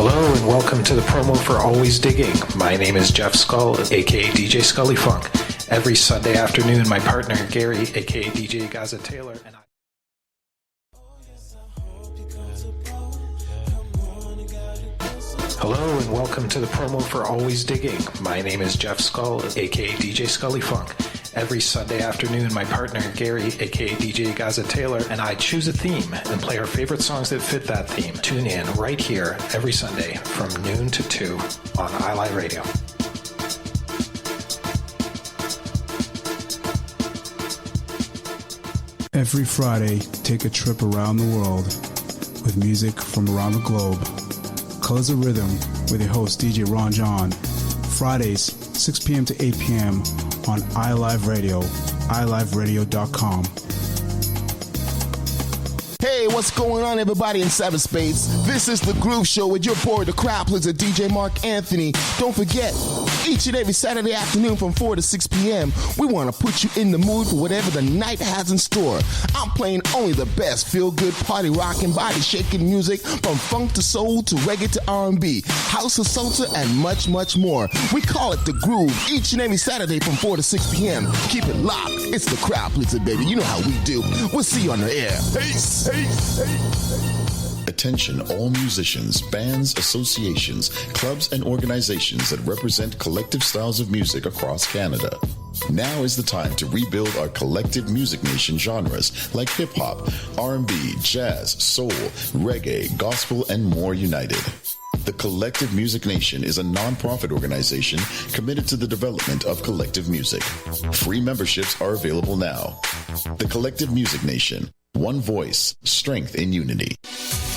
Hello and welcome to the promo for Always Digging. My name is Jeff Skull, aka DJ Scully Funk. Every Sunday afternoon, my partner Gary, aka DJ Gaza Taylor, and I... Hello and welcome to the promo for Always Digging. My name is Jeff Skull, aka DJ Scully Funk. Every Sunday afternoon, my partner Gary, aka DJ Gaza Taylor, and I choose a theme and play our favorite songs that fit that theme. Tune in right here every Sunday from noon to 2 on iLive Radio. Every Friday, take a trip around the world with music from around the globe. Colors of Rhythm with your host DJ Ron John. Fridays, 6 p.m. to 8 p.m. on iLive Radio, iliveradio.com. Hey, what's going on, everybody in cyberspace? This is The Groove Show with your boy, the crowd pleaser, DJ Mark Anthony. Don't forget, each and every Saturday afternoon from 4 to 6 p.m., we want to put you in the mood for whatever the night has in store. I'm playing only the best feel-good, party rocking, body-shaking music from funk to soul to reggae to R&B, house to salsa, and much, much more. We call it The Groove each and every Saturday from 4 to 6 p.m. Keep it locked. It's the crowd pleaser, baby. You know how we do. We'll see you on the air. Peace. Attention all musicians, bands, associations, clubs, and organizations that represent collective styles of music across Canada. Now is the time to rebuild our collective music nation genres like hip-hop, R&B, jazz, soul, reggae, gospel, and more united. The Collective Music Nation is a non-profit organization committed to the development of collective music. Free memberships are available now. The Collective Music Nation. One voice, strength in unity.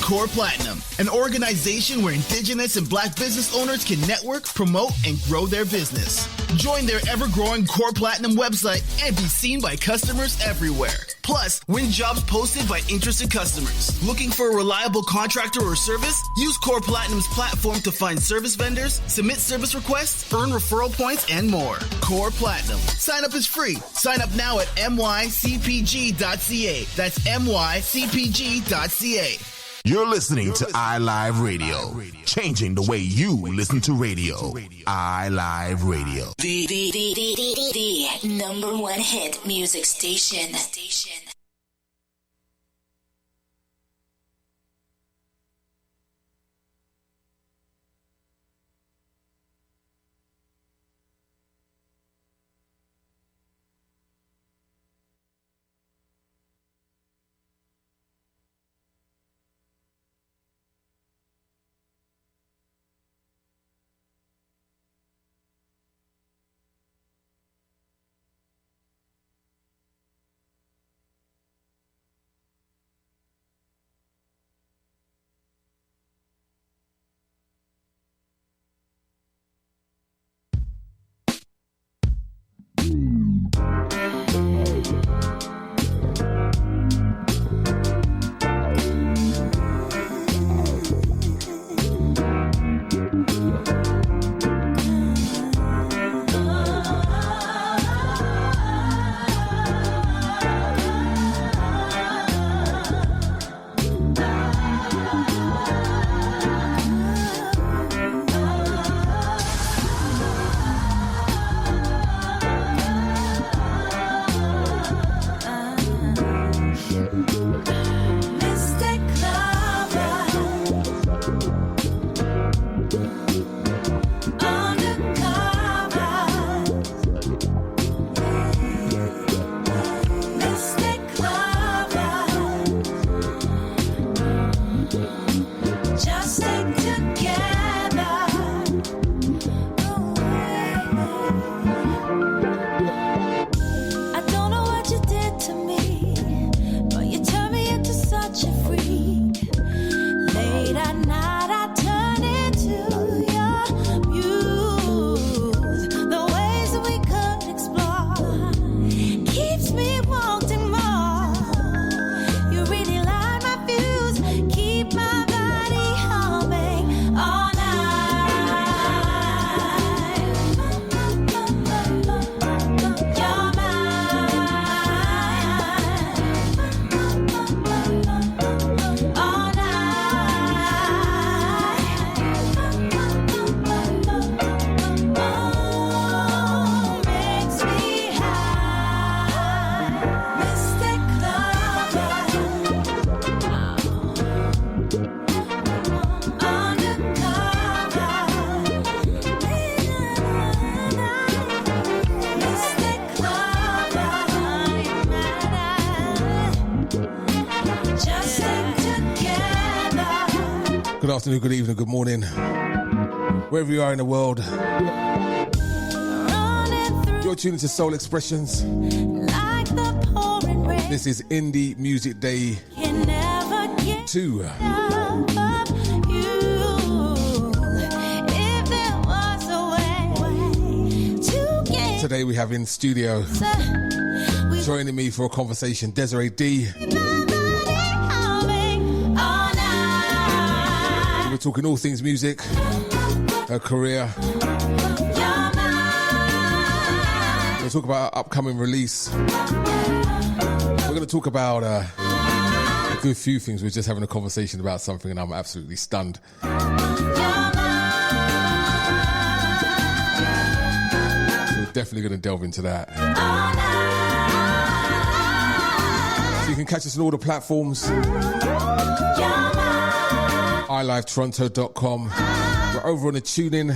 Core Platinum, an organization where Indigenous and Black business owners can network, promote, and grow their business. Join their ever-growing Core Platinum website and be seen by customers everywhere. Plus, win jobs posted by interested customers. Looking for a reliable contractor or service? Use Core Platinum's platform to find service vendors, submit service requests, earn referral points, and more. Core Platinum. Sign up is free. Sign up now at mycpg.ca. That's mycpg.ca. You're listening to iLive Radio, changing the way you listen to radio. iLive Radio. The number one hit music station. Good afternoon, good evening, good morning. Wherever you are in the world, you're tuning to Soul Expressions. This is Indie Music Day 2. Today we have in studio, joining me for a conversation, Desiree D. We're talking all things music, her career. We'll talk about her upcoming release. We're going to talk about a good few things. We're just having a conversation about something and I'm absolutely stunned. Definitely going to delve into that. So you can catch us on all the platforms. iLiveToronto.com. We're over on the TuneIn.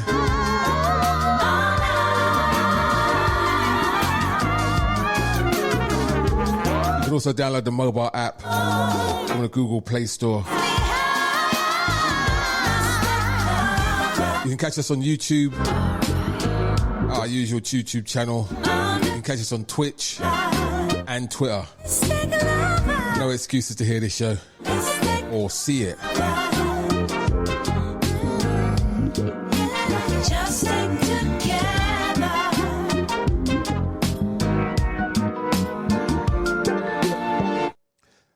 You can also download the mobile app on the Google Play Store. You can catch us on YouTube. Our usual YouTube channel. You can catch us on Twitch and Twitter. No excuses to hear this show or see it. Just stick together.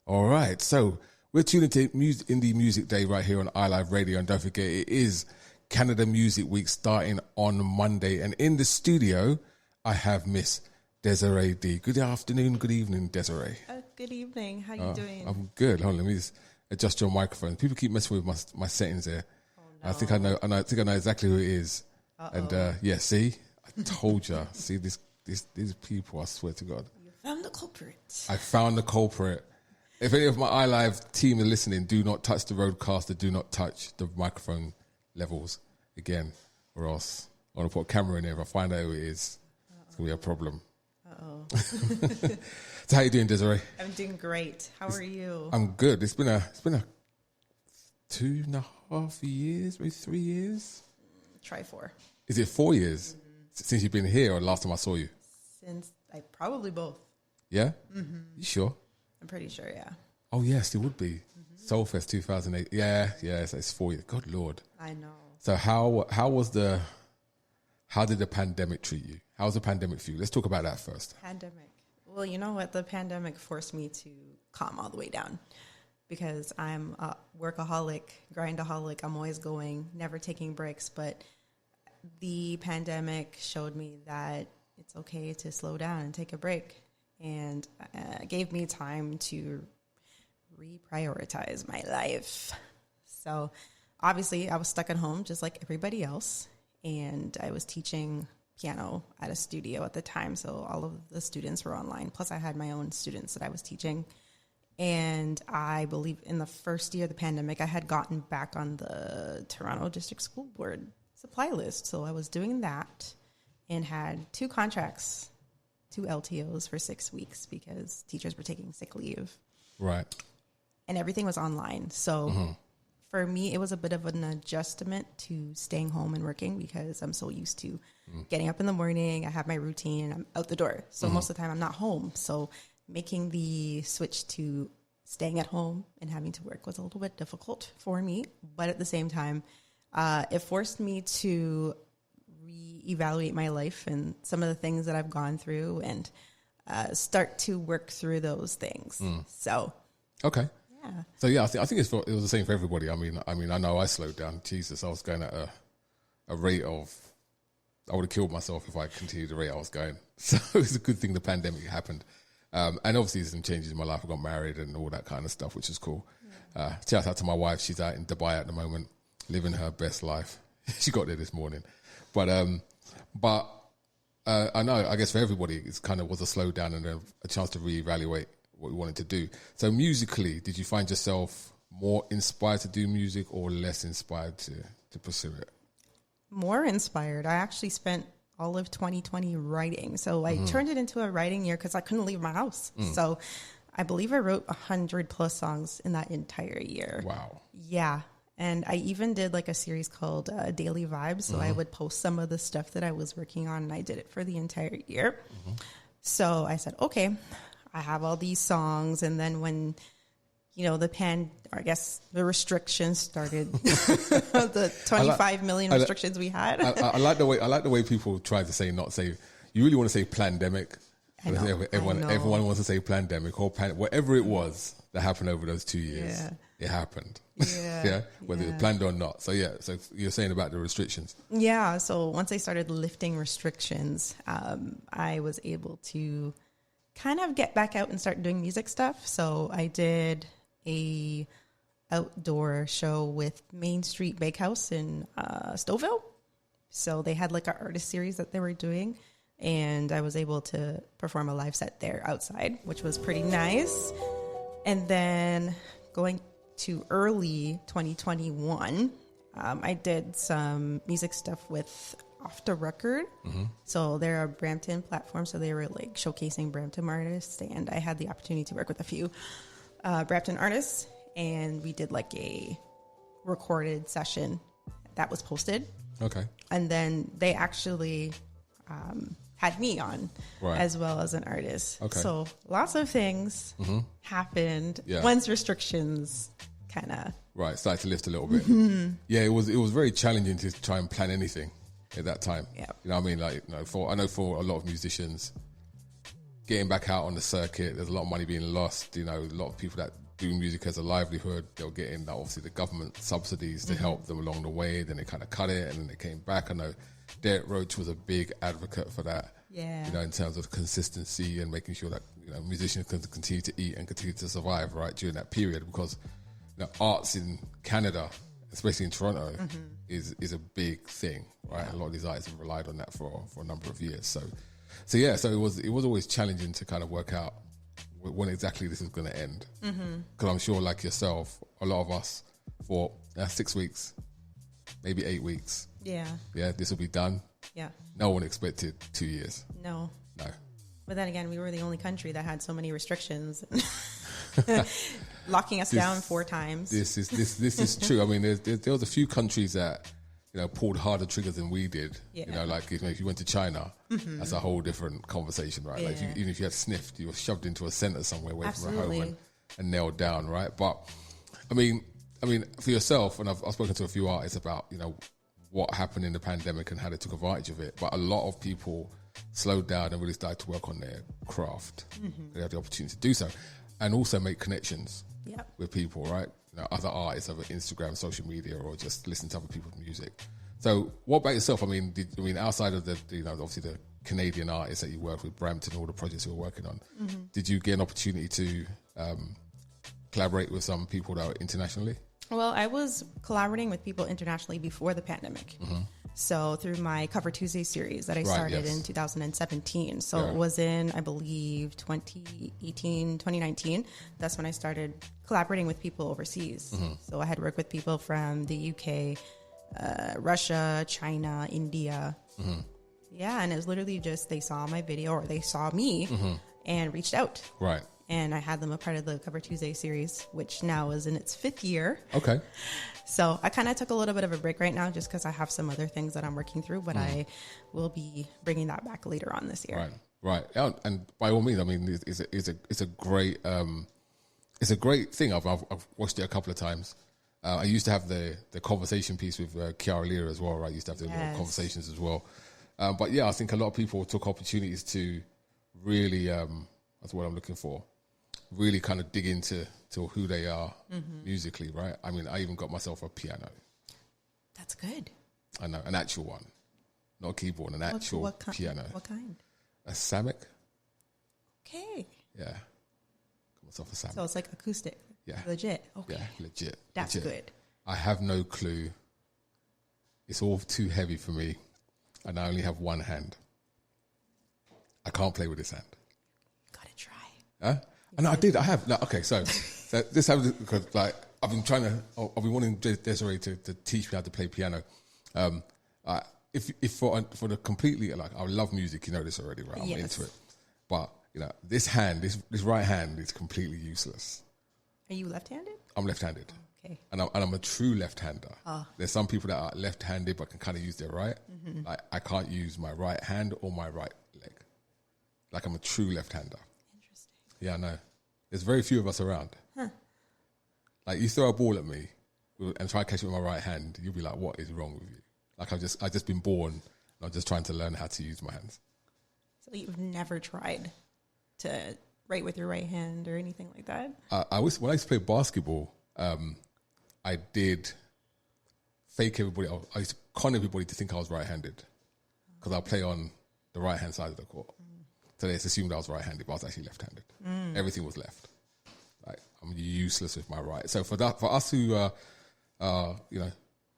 All right, so we're tuning to Indie Music Day right here on iLive Radio, and don't forget it is Canada Music Week starting on Monday. And in the studio, I have Miss Desiree D. Good afternoon, good evening, Desiree. Good evening. How you doing? I'm good. Hold on, let me just adjust your microphone. People keep messing with my settings there. Oh, no. I think I know exactly who it is. And yeah, see, I told you. See these people. I swear to God. You found the culprit. I found the culprit. If any of my iLive team are listening, do not touch the roadcaster. Do not touch the microphone levels again, or else I'm going to put a camera in there. If I find out who it is, it's going to be a problem. So how you doing, Desiree? I'm doing great. How are you? I'm good. It's been a 2.5 years, maybe 3 years. Try 4. Is it 4 years since you've been here, or last time I saw you? Since probably both. Yeah. You sure? I'm pretty sure. Yeah. Oh yes, it would be. Soulfest 2008. Yeah. It's 4 years. God Lord. I know. So how did the pandemic treat you? How was the pandemic for you? Let's talk about that first. Pandemic. Well, you know what? The pandemic forced me to calm all the way down because I'm a workaholic, grindaholic. I'm always going, never taking breaks. But the pandemic showed me that it's okay to slow down and take a break, and gave me time to reprioritize my life. So obviously I was stuck at home just like everybody else, and I was teaching piano at a studio at the time, so all of the students were online. Plus I had my own students that I was teaching. And I believe in the first year of the pandemic, I had gotten back on the Toronto District School Board supply list. So I was doing that and had 2 contracts, 2 LTOs for 6 weeks because teachers were taking sick leave. Right. And everything was online. So for me, it was a bit of an adjustment to staying home and working because I'm so used to getting up in the morning. I have my routine. I'm out the door. So most of the time I'm not home. So making the switch to staying at home and having to work was a little bit difficult for me. But at the same time, it forced me to reevaluate my life and some of the things that I've gone through and start to work through those things. So, okay. Yeah. So yeah, I think it was the same for everybody. I mean, I know I slowed down. Jesus, I was going at a rate of, I would have killed myself if I continued the rate I was going. So it was a good thing the pandemic happened. And obviously there's some changes in my life. I got married and all that kind of stuff, which is cool. Shout out to my wife. She's out in Dubai at the moment, living her best life. She got there this morning. But I know, I guess for everybody, it kind of was a slowdown and a chance to reevaluate what we wanted to do. So musically, did you find yourself more inspired to do music or less inspired to pursue it? More inspired. I actually spent all of 2020 writing. So I turned it into a writing year because I couldn't leave my house. So I believe I wrote 100+ songs in that entire year. Wow. Yeah. And I even did like a series called Daily Vibes. So I would post some of the stuff that I was working on, and I did it for the entire year. So I said, okay, I have all these songs. And then when, you know, the restrictions started, the 25 million restrictions we had. I like the way people try to not say, you really want to say pandemic. Everyone wants to say pandemic or whatever it was that happened over those 2 years. Yeah. It happened. Yeah. Whether it was planned or not. So so you're saying about the restrictions. Yeah. So once they started lifting restrictions, I was able to kind of get back out and start doing music stuff. So I did a outdoor show with Main Street Bakehouse in Stouffville. So they had like an artist series that they were doing, and I was able to perform a live set there outside, which was pretty nice. And then going to early 2021, I did some music stuff with Off the Record. So they're a Brampton platform, so they were like showcasing Brampton artists, and I had the opportunity to work with a few Brampton artists, and we did like a recorded session that was posted. Okay. And then they actually had me on as well as an artist. Okay. So lots of things happened once restrictions kind of started to lift a little bit. Yeah, it was very challenging to try and plan anything at that time. Yeah. You know what I mean? Like, you know, I know for a lot of musicians, getting back out on the circuit, there's a lot of money being lost. You know, a lot of people that do music as a livelihood, they were getting obviously the government subsidies to help them along the way. Then they kind of cut it, and then they came back. I know Derek Roach was a big advocate for that. Yeah. You know, in terms of consistency and making sure that, you know, musicians can continue to eat and continue to survive during that period, because, you know, arts in Canada, especially in Toronto, is a big thing, right? A lot of these artists have relied on that for a number of years. So it was always challenging to kind of work out when exactly this is going to end. Because I'm sure, like yourself, a lot of us thought 6 weeks, maybe 8 weeks. Yeah, this will be done. Yeah. No one expected 2 years. No. But then again, we were the only country that had so many restrictions, locking us down 4 times. This is true. I mean, there was a few countries that, you know, pulled harder triggers than we did. Yeah. You know, like if you went to China, that's a whole different conversation, right? Yeah. Like even if you had sniffed, you were shoved into a center somewhere away from home and nailed down, right? But I mean, for yourself, and I've spoken to a few artists about, you know, what happened in the pandemic and how they took advantage of it. But a lot of people slowed down and really started to work on their craft. They had the opportunity to do so, and also make connections with people, right? You know, other artists over Instagram, social media, or just listen to other people's music. So, what about yourself? I mean, outside of the, you know, obviously the Canadian artists that you work with, Brampton, all the projects you were working on, did you get an opportunity to collaborate with some people that were internationally? Well, I was collaborating with people internationally before the pandemic. So through my Cover Tuesday series that I started in 2017. So it was in, I believe, 2018, 2019. That's when I started collaborating with people overseas. So I had worked with people from the UK, Russia, China, India. Yeah, and it was literally just they saw my video or they saw me and reached out. Right. And I had them a part of the Cover Tuesday series, which now is in its 5th year. Okay. So I kind of took a little bit of a break right now just because I have some other things that I'm working through, but I will be bringing that back later on this year. Right. And by all means, I mean, it's a great thing. I've watched it a couple of times. I used to have the conversation piece with Kiara Lear as well, right? I used to have the little conversations as well. But yeah, I think a lot of people took opportunities to really, that's what I'm looking for, really kind of dig into who they are musically, right? I mean, I even got myself a piano. That's good. I know, an actual one. Not a keyboard, an actual piano. What kind? A Samick. Okay. Yeah. Got myself a Samick. So it's like acoustic. Yeah. Legit. Okay. Yeah, legit. That's good. I have no clue. It's all too heavy for me, and I only have one hand. I can't play with this hand. Gotta try. Huh? I know I did. I have. No, okay, so this happens because like I've been wanting Desiree to teach me how to play piano. If for the completely, like, I love music, you know this already, right? I'm into it. But you know, this hand, this right hand is completely useless. Are you left-handed? I'm left-handed. Okay. And I'm a true left-hander. There's some people that are left-handed but can kind of use their right. Mm-hmm. Like I can't use my right hand or my right leg. Like I'm a true left-hander. Interesting. Yeah, I know. There's very few of us around. Huh. Like you throw a ball at me and try to catch it with my right hand, you'll be like, "What is wrong with you?" Like I've just been born and I'm just trying to learn how to use my hands. So you've never tried to write with your right hand or anything like that? When I used to play basketball, I did fake everybody. I used to con everybody to think I was right-handed because I'll play on the right-hand side of the court. So they just assumed I was right-handed, but I was actually left-handed. Everything was left. Like I'm useless with my right. So for us who are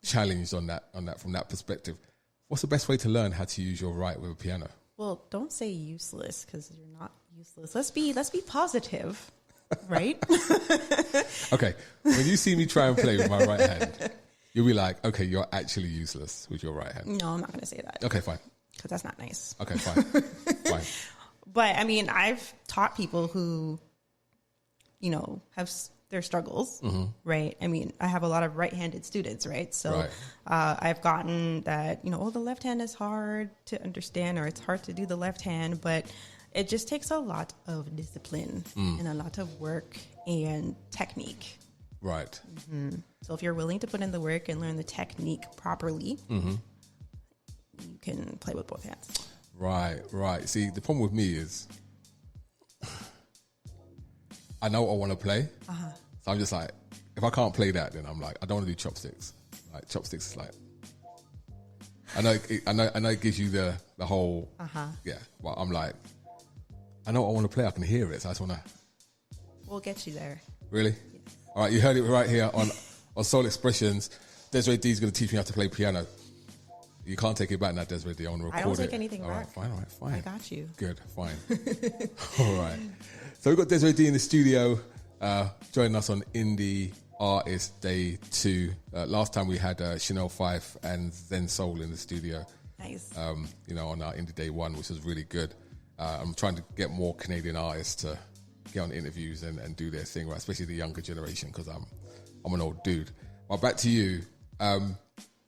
challenged on that from that perspective, what's the best way to learn how to use your right with a piano? Well, don't say useless because you're not useless. Let's be positive, right? Okay, when you see me try and play with my right hand, you'll be like, okay, you're actually useless with your right hand. No, I'm not going to say that. Okay, fine. Because that's not nice. Okay, fine. Fine. But I mean, I've taught people who, have their struggles, right? I mean, I have a lot of right-handed students, right? So I've gotten that, the left hand is hard to understand or it's hard to do the left hand, but it just takes a lot of discipline and a lot of work and technique. Right. Mm-hmm. So if you're willing to put in the work and learn the technique properly, you can play with both hands. Right. See, the problem with me is I know what I want to play. So I'm just like, if I can't play that, then I'm like, I don't want to do chopsticks. Like chopsticks is like, I know it gives you the whole, yeah. But I'm like, I know what I want to play. I can hear it. So I just want to. We'll get you there. Really? Yes. All right. You heard it right here on Soul Expressions. Desiree D is going to teach me how to play piano. You can't take it back now, Desiree D. I want to record it. I don't take anything back. All right, fine. I got you. Good, fine. All right. So we've got Desiree D in the studio, joining us on Indie Artist Day 2. Last time we had Chanel Fife and Zen Soul in the studio. Nice. On our Indie Day 1, which was really good. I'm trying to get more Canadian artists to get on interviews and do their thing, right? Especially the younger generation, because I'm an old dude. Well, back to you.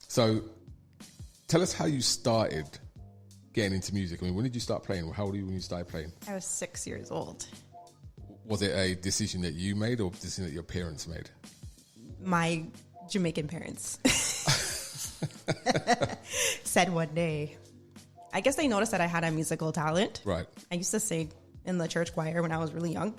So tell us how you started getting into music. I mean, when did you start playing? How old were you when you started playing? I was 6 years old. Was it a decision that you made or a decision that your parents made? My Jamaican parents said one day, I guess they noticed that I had a musical talent. Right. I used to sing in the church choir when I was really young,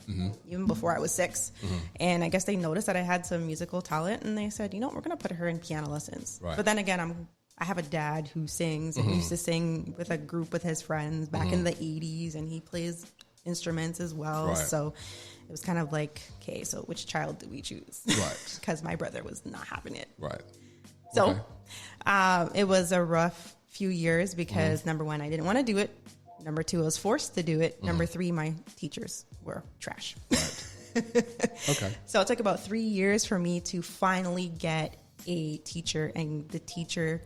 even before I was 6. And I guess they noticed that I had some musical talent and they said, we're going to put her in piano lessons. Right. But then again, I have a dad who sings and used to sing with a group with his friends back in the 80s, and he plays instruments as well. Right. So it was kind of like, okay, so which child do we choose? Right. Because my brother was not having it. Right. So it was a rough few years because number one, I didn't want to do it. Number two, I was forced to do it. Number three, my teachers were trash. Right. Okay. So it took about 3 years for me to finally get a teacher, and the teacher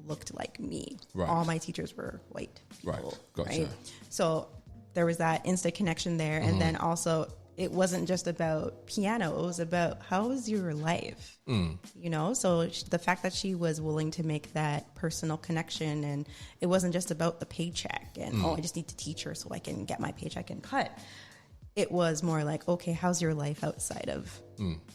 looked like me. Right. All my teachers were white people. Right. Gotcha. Right? So there was that instant connection there. And then also, it wasn't just about piano. It was about, how was your life? So the fact that she was willing to make that personal connection, and it wasn't just about the paycheck and, I just need to teach her so I can get my paycheck and cut. It was more like, okay, how's your life outside of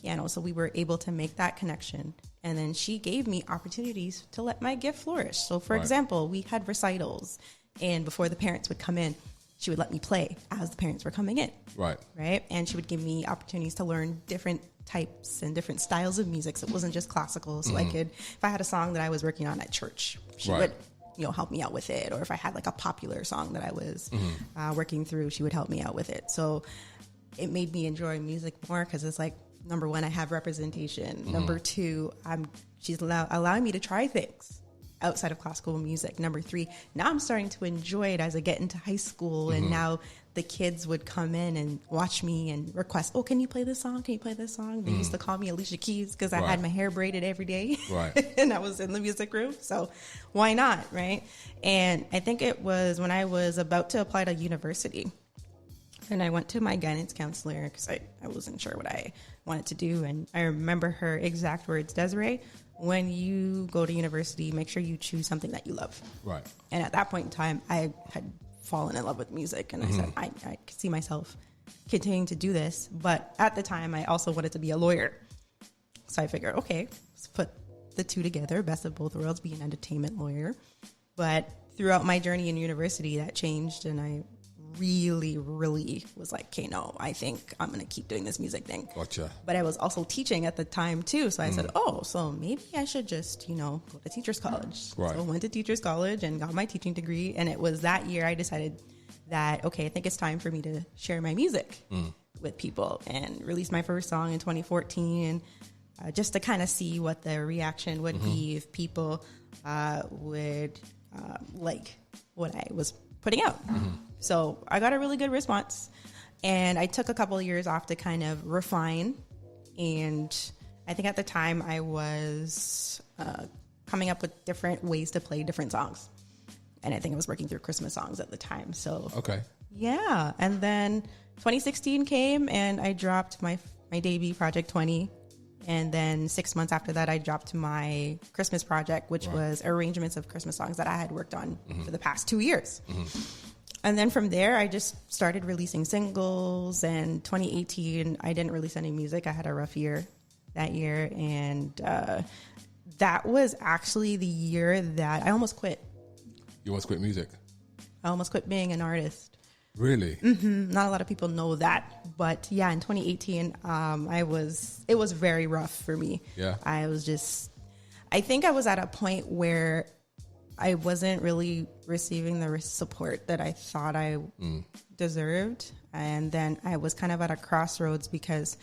piano? So we were able to make that connection. And then she gave me opportunities to let my gift flourish. So for example, we had recitals, and before the parents would come in, she would let me play as the parents were coming in. Right. Right. And she would give me opportunities to learn different types and different styles of music. So it wasn't just classical. So I could, if I had a song that I was working on at church, she would, help me out with it. Or if I had like a popular song that I was working through, she would help me out with it. So it made me enjoy music more because it's like, number one, I have representation. Number two, she's allowing me to try things outside of classical music. Number three, now I'm starting to enjoy it as I get into high school, and now the kids would come in and watch me and request, can you play this song? Can you play this song? They used to call me Alicia Keys because I had my hair braided every day. Right. And I was in the music room. So why not, right? And I think it was when I was about to apply to university, And I went to my guidance counselor because I wasn't sure what I wanted to do. And I remember her exact words, Desiree, when you go to university, make sure you choose something that you love. Right. And at that point in time, I had fallen in love with music. And I said, I could see myself continuing to do this. But at the time, I also wanted to be a lawyer. So I figured, okay, let's put the two together, best of both worlds, be an entertainment lawyer. But throughout my journey in university, that changed. And I really was like, okay, no, I think I'm going to keep doing this music thing. Gotcha. But I was also teaching at the time too. So I said, so maybe I should just, go to teacher's college. Right. So I went to teacher's college and got my teaching degree. And it was that year I decided that, okay, I think it's time for me to share my music with people, and released my first song in 2014. Just to kind of see what the reaction would be, if people would like what I was putting out. So I got a really good response, and I took a couple of years off to kind of refine. And I think at the time I was coming up with different ways to play different songs. And I think I was working through Christmas songs at the time. So, okay. Yeah. And then 2016 came and I dropped my debut project 20. And then 6 months after that, I dropped my Christmas project, which was arrangements of Christmas songs that I had worked on for the past 2 years. And then from there, I just started releasing singles. And 2018, I didn't release any music. I had a rough year that year. And that was actually the year that I almost quit. You almost quit music? I almost quit being an artist. Really? Not a lot of people know that. But yeah, in 2018, it was very rough for me. Yeah. I think I was at a point where I wasn't really receiving the support that I thought I deserved. And then I was kind of at a crossroads because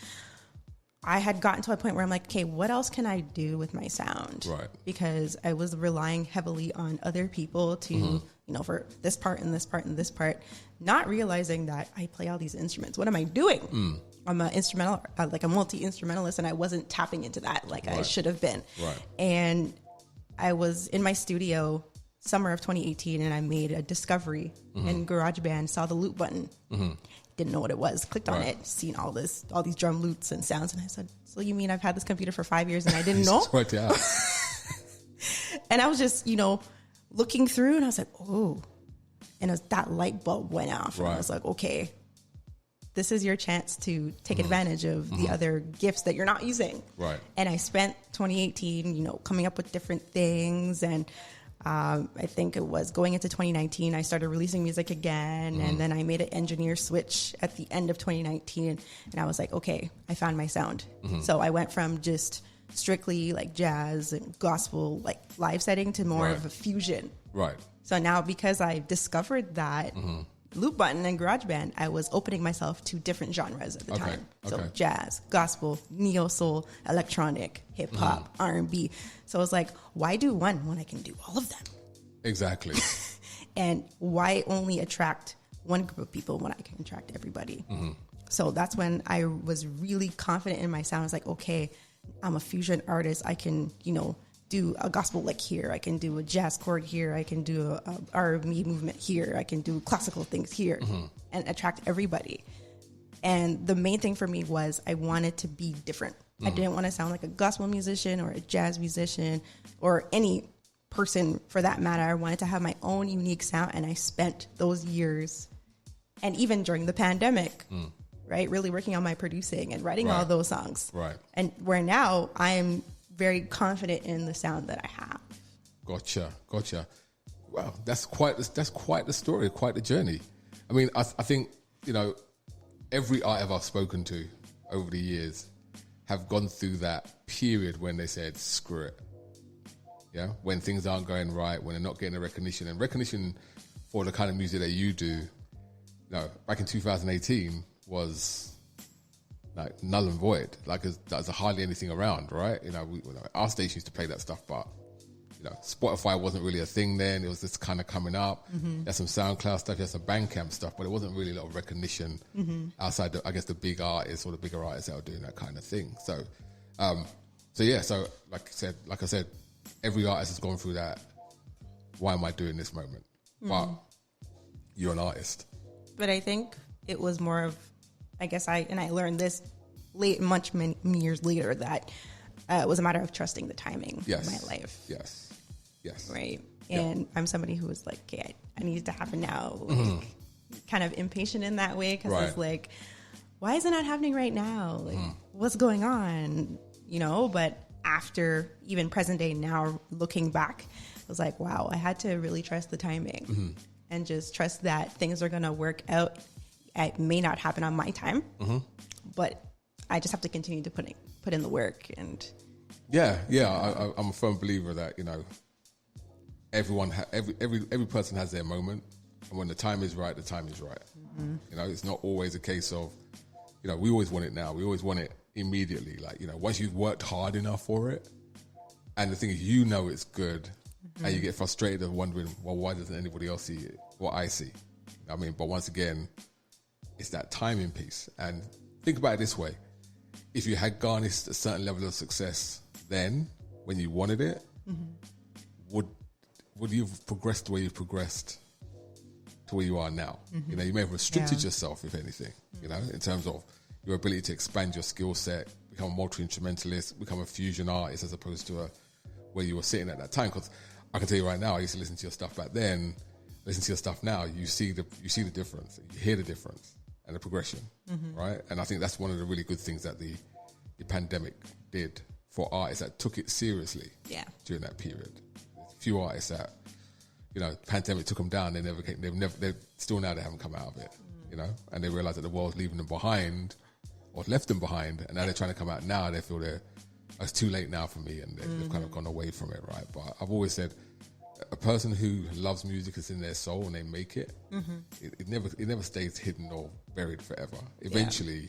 I had gotten to a point where I'm like, okay, what else can I do with my sound? Right. Because I was relying heavily on other people to, for this part and this part and this part, not realizing that I play all these instruments. What am I doing? I'm an instrumental, like a multi-instrumentalist, and I wasn't tapping into that like I should have been. Right. And I was in my studio summer of 2018, and I made a discovery in GarageBand, saw the loop button. Didn't know what it was, clicked on it, seen all these drum loops and sounds, and I said, so you mean I've had this computer for 5 years and I didn't know? Right, yeah. And I was just, looking through, and I was like, oh, and that light bulb went off. And I was like, okay, this is your chance to take advantage of the other gifts that you're not using. Right. And I spent 2018, coming up with different things. And I think it was going into 2019, I started releasing music again. And then I made an engineer switch at the end of 2019. And I was like, okay, I found my sound. So I went from just strictly like jazz and gospel, like live setting, to more of a fusion. Right. So now, because I discovered that loop button and GarageBand, I was opening myself to different genres at the time. So jazz, gospel, neo soul, electronic, hip hop, R&B. So I was like, why do one when I can do all of them? Exactly. And why only attract one group of people when I can attract everybody? So that's when I was really confident in my sound. I was like, okay, I'm a fusion artist. I can, do a gospel lick here. I can do a jazz chord here. I can do a R&B movement here. I can do classical things here and attract everybody. And the main thing for me was I wanted to be different. I didn't want to sound like a gospel musician or a jazz musician or any person for that matter. I wanted to have my own unique sound. And I spent those years, and even during the pandemic, right, really working on my producing and writing all those songs. Right. And where now I'm very confident in the sound that I have. Gotcha. Wow, that's quite the story, quite the journey. I mean, I think, every artist I've spoken to over the years have gone through that period when they said, screw it. Yeah, when things aren't going right, when they're not getting the recognition. And recognition for the kind of music that you do, back in 2018 was like null and void. Like there's hardly anything around, right? Our station used to play that stuff, but Spotify wasn't really a thing then. It was just kind of coming up. There's some SoundCloud stuff, there's some Bandcamp stuff, but it wasn't really a lot of recognition outside the big artists or the bigger artists that were doing that kind of thing. So like I said, every artist has gone through that. Why am I doing this moment? But you're an artist. But I think it was more of, I guess I learned this many years later that it was a matter of trusting the timing of my life. Yes. Right. And I'm somebody who was like, okay, I need it to happen now. Like, kind of impatient in that way because it's like, why is it not happening right now? Like, what's going on? You know, but after even present day now, looking back, I was like, wow, I had to really trust the timing and just trust that things are going to work out. It may not happen on my time, but I just have to continue to put in the work. And I'm a firm believer that, you know, every person has their moment, and when the time is right, the time is right. You know, it's not always a case of, you know, we always want it now. We always want it immediately. Like, you know, once you've worked hard enough for it, and the thing is, you know, it's good, and you get frustrated and wondering, well, why doesn't anybody else see it? What I see. I mean, but once again, it's that timing piece. And think about it this way: if you had garnished a certain level of success then, when you wanted it, would you have progressed the way you've progressed to where you are now? You know, you may have restricted yourself, if anything, you know, in terms of your ability to expand your skill set, become a multi-instrumentalist, become a fusion artist, as opposed to where you were sitting at that time. Because I can tell you right now, I used to listen to your stuff back then, listen to your stuff now, you see the difference, you hear the difference and the progression, right? And I think that's one of the really good things that the pandemic did for artists that took it seriously during that period. Few artists that, you know, pandemic took them down. They still now they haven't come out of it, you know, and they realize that the world's leaving them behind or left them behind, and now they're trying to come out now. They feel it's too late now for me, and they've kind of gone away from it, right? But I've always said, a person who loves music is in their soul and they make it. It never stays hidden or buried forever. Eventually,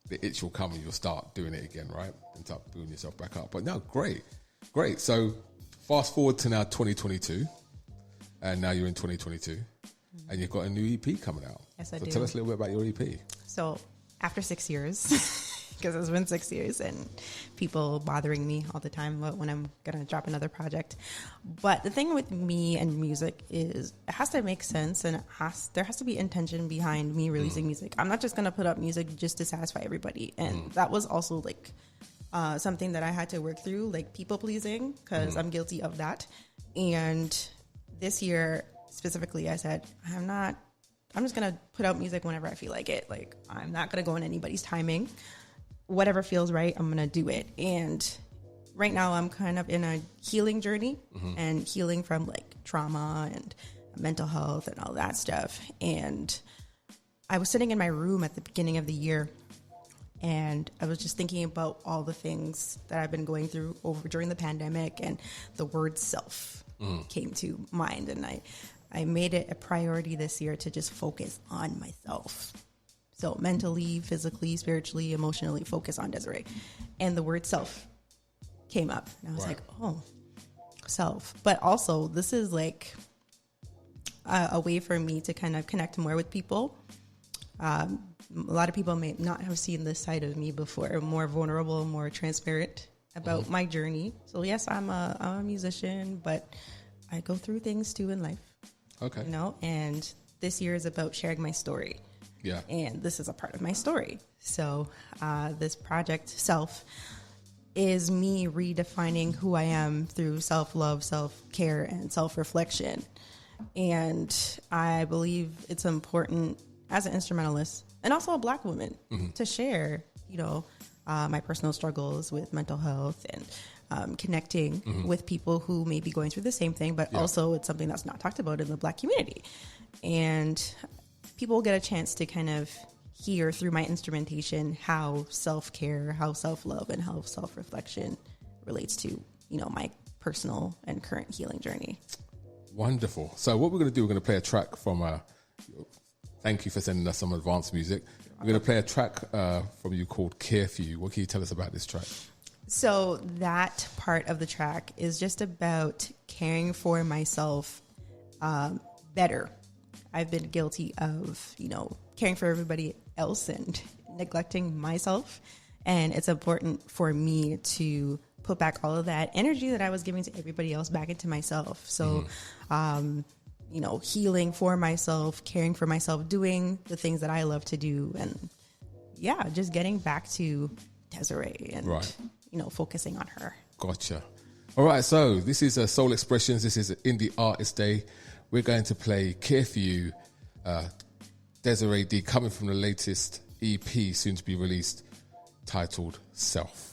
the itch will come and you'll start doing it again, right? And start building yourself back up. But no, great. So fast forward to now 2022, and now you're in 2022, and you've got a new EP coming out. Yes, I do. So tell us a little bit about your EP. So after 6 years, because it's been 6 years, and people bothering me all the time when I'm going to drop another project. But the thing with me and music is it has to make sense, and there has to be intention behind me releasing music. I'm not just going to put up music just to satisfy everybody. And that was also like something that I had to work through, like people pleasing, because I'm guilty of that. And this year specifically, I said, I'm just going to put out music whenever I feel like it. Like, I'm not going to go in anybody's timing. Whatever feels right, I'm going to do it. And right now I'm kind of in a healing journey and healing from like trauma and mental health and all that stuff. And I was sitting in my room at the beginning of the year, and I was just thinking about all the things that I've been going through during the pandemic, and the word self came to mind. And I made it a priority this year to just focus on myself. So mentally, physically, spiritually, emotionally, focus on Desiree. And the word self came up. And I was like, oh, self. But also, this is like a way for me to kind of connect more with people. A lot of people may not have seen this side of me before. I'm more vulnerable, more transparent about my journey. So yes, I'm a musician, but I go through things too in life. Okay. You know, and this year is about sharing my story. Yeah. And this is a part of my story. So this project, Self, is me redefining who I am through self-love, self-care, and self-reflection. And I believe it's important as an instrumentalist and also a Black woman to share, you know, my personal struggles with mental health and connecting with people who may be going through the same thing, but also it's something that's not talked about in the Black community. And people get a chance to kind of hear through my instrumentation how self-care, how self-love, and how self-reflection relates to, you know, my personal and current healing journey. Wonderful. So what we're going to do, we're going to play a track from thank you for sending us some advanced music. We're going to play a track from you called Care For You. What can you tell us about this track? So that part of the track is just about caring for myself better. I've been guilty of, you know, caring for everybody else and neglecting myself. And it's important for me to put back all of that energy that I was giving to everybody else back into myself. So healing for myself, caring for myself, doing the things that I love to do. And yeah, just getting back to Desiree and, focusing on her. Gotcha. All right, so this is Soul Expressions. This is Indie Artist Day. We're going to play Care For You, Desiree D, coming from the latest EP, soon to be released, titled Self.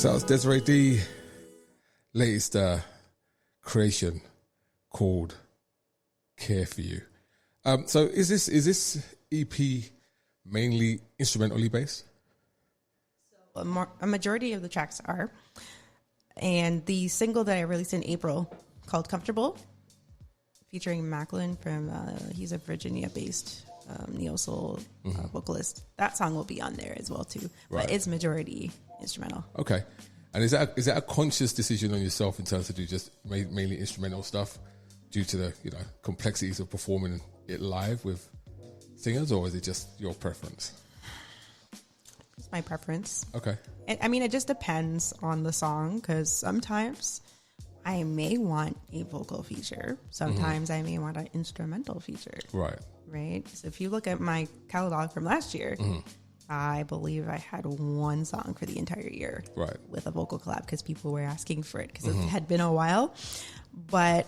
So it's Desiree D, latest creation called Care For You. So is this EP mainly instrumentally based? A majority of the tracks are. And the single that I released in April called Comfortable, featuring Macklin from, he's a Virginia-based neo-soul vocalist. That song will be on there as well too. But it's majority instrumental. Okay. And is that a conscious decision on yourself in terms of do just mainly instrumental stuff due to the complexities of performing it live with singers, or is it just your preference? It's my preference. Okay. I mean, it just depends on the song, because sometimes I may want a vocal feature. Sometimes I may want an instrumental feature. Right. Right? So if you look at my catalog from last year, I believe I had one song for the entire year with a vocal collab because people were asking for it because it had been a while. But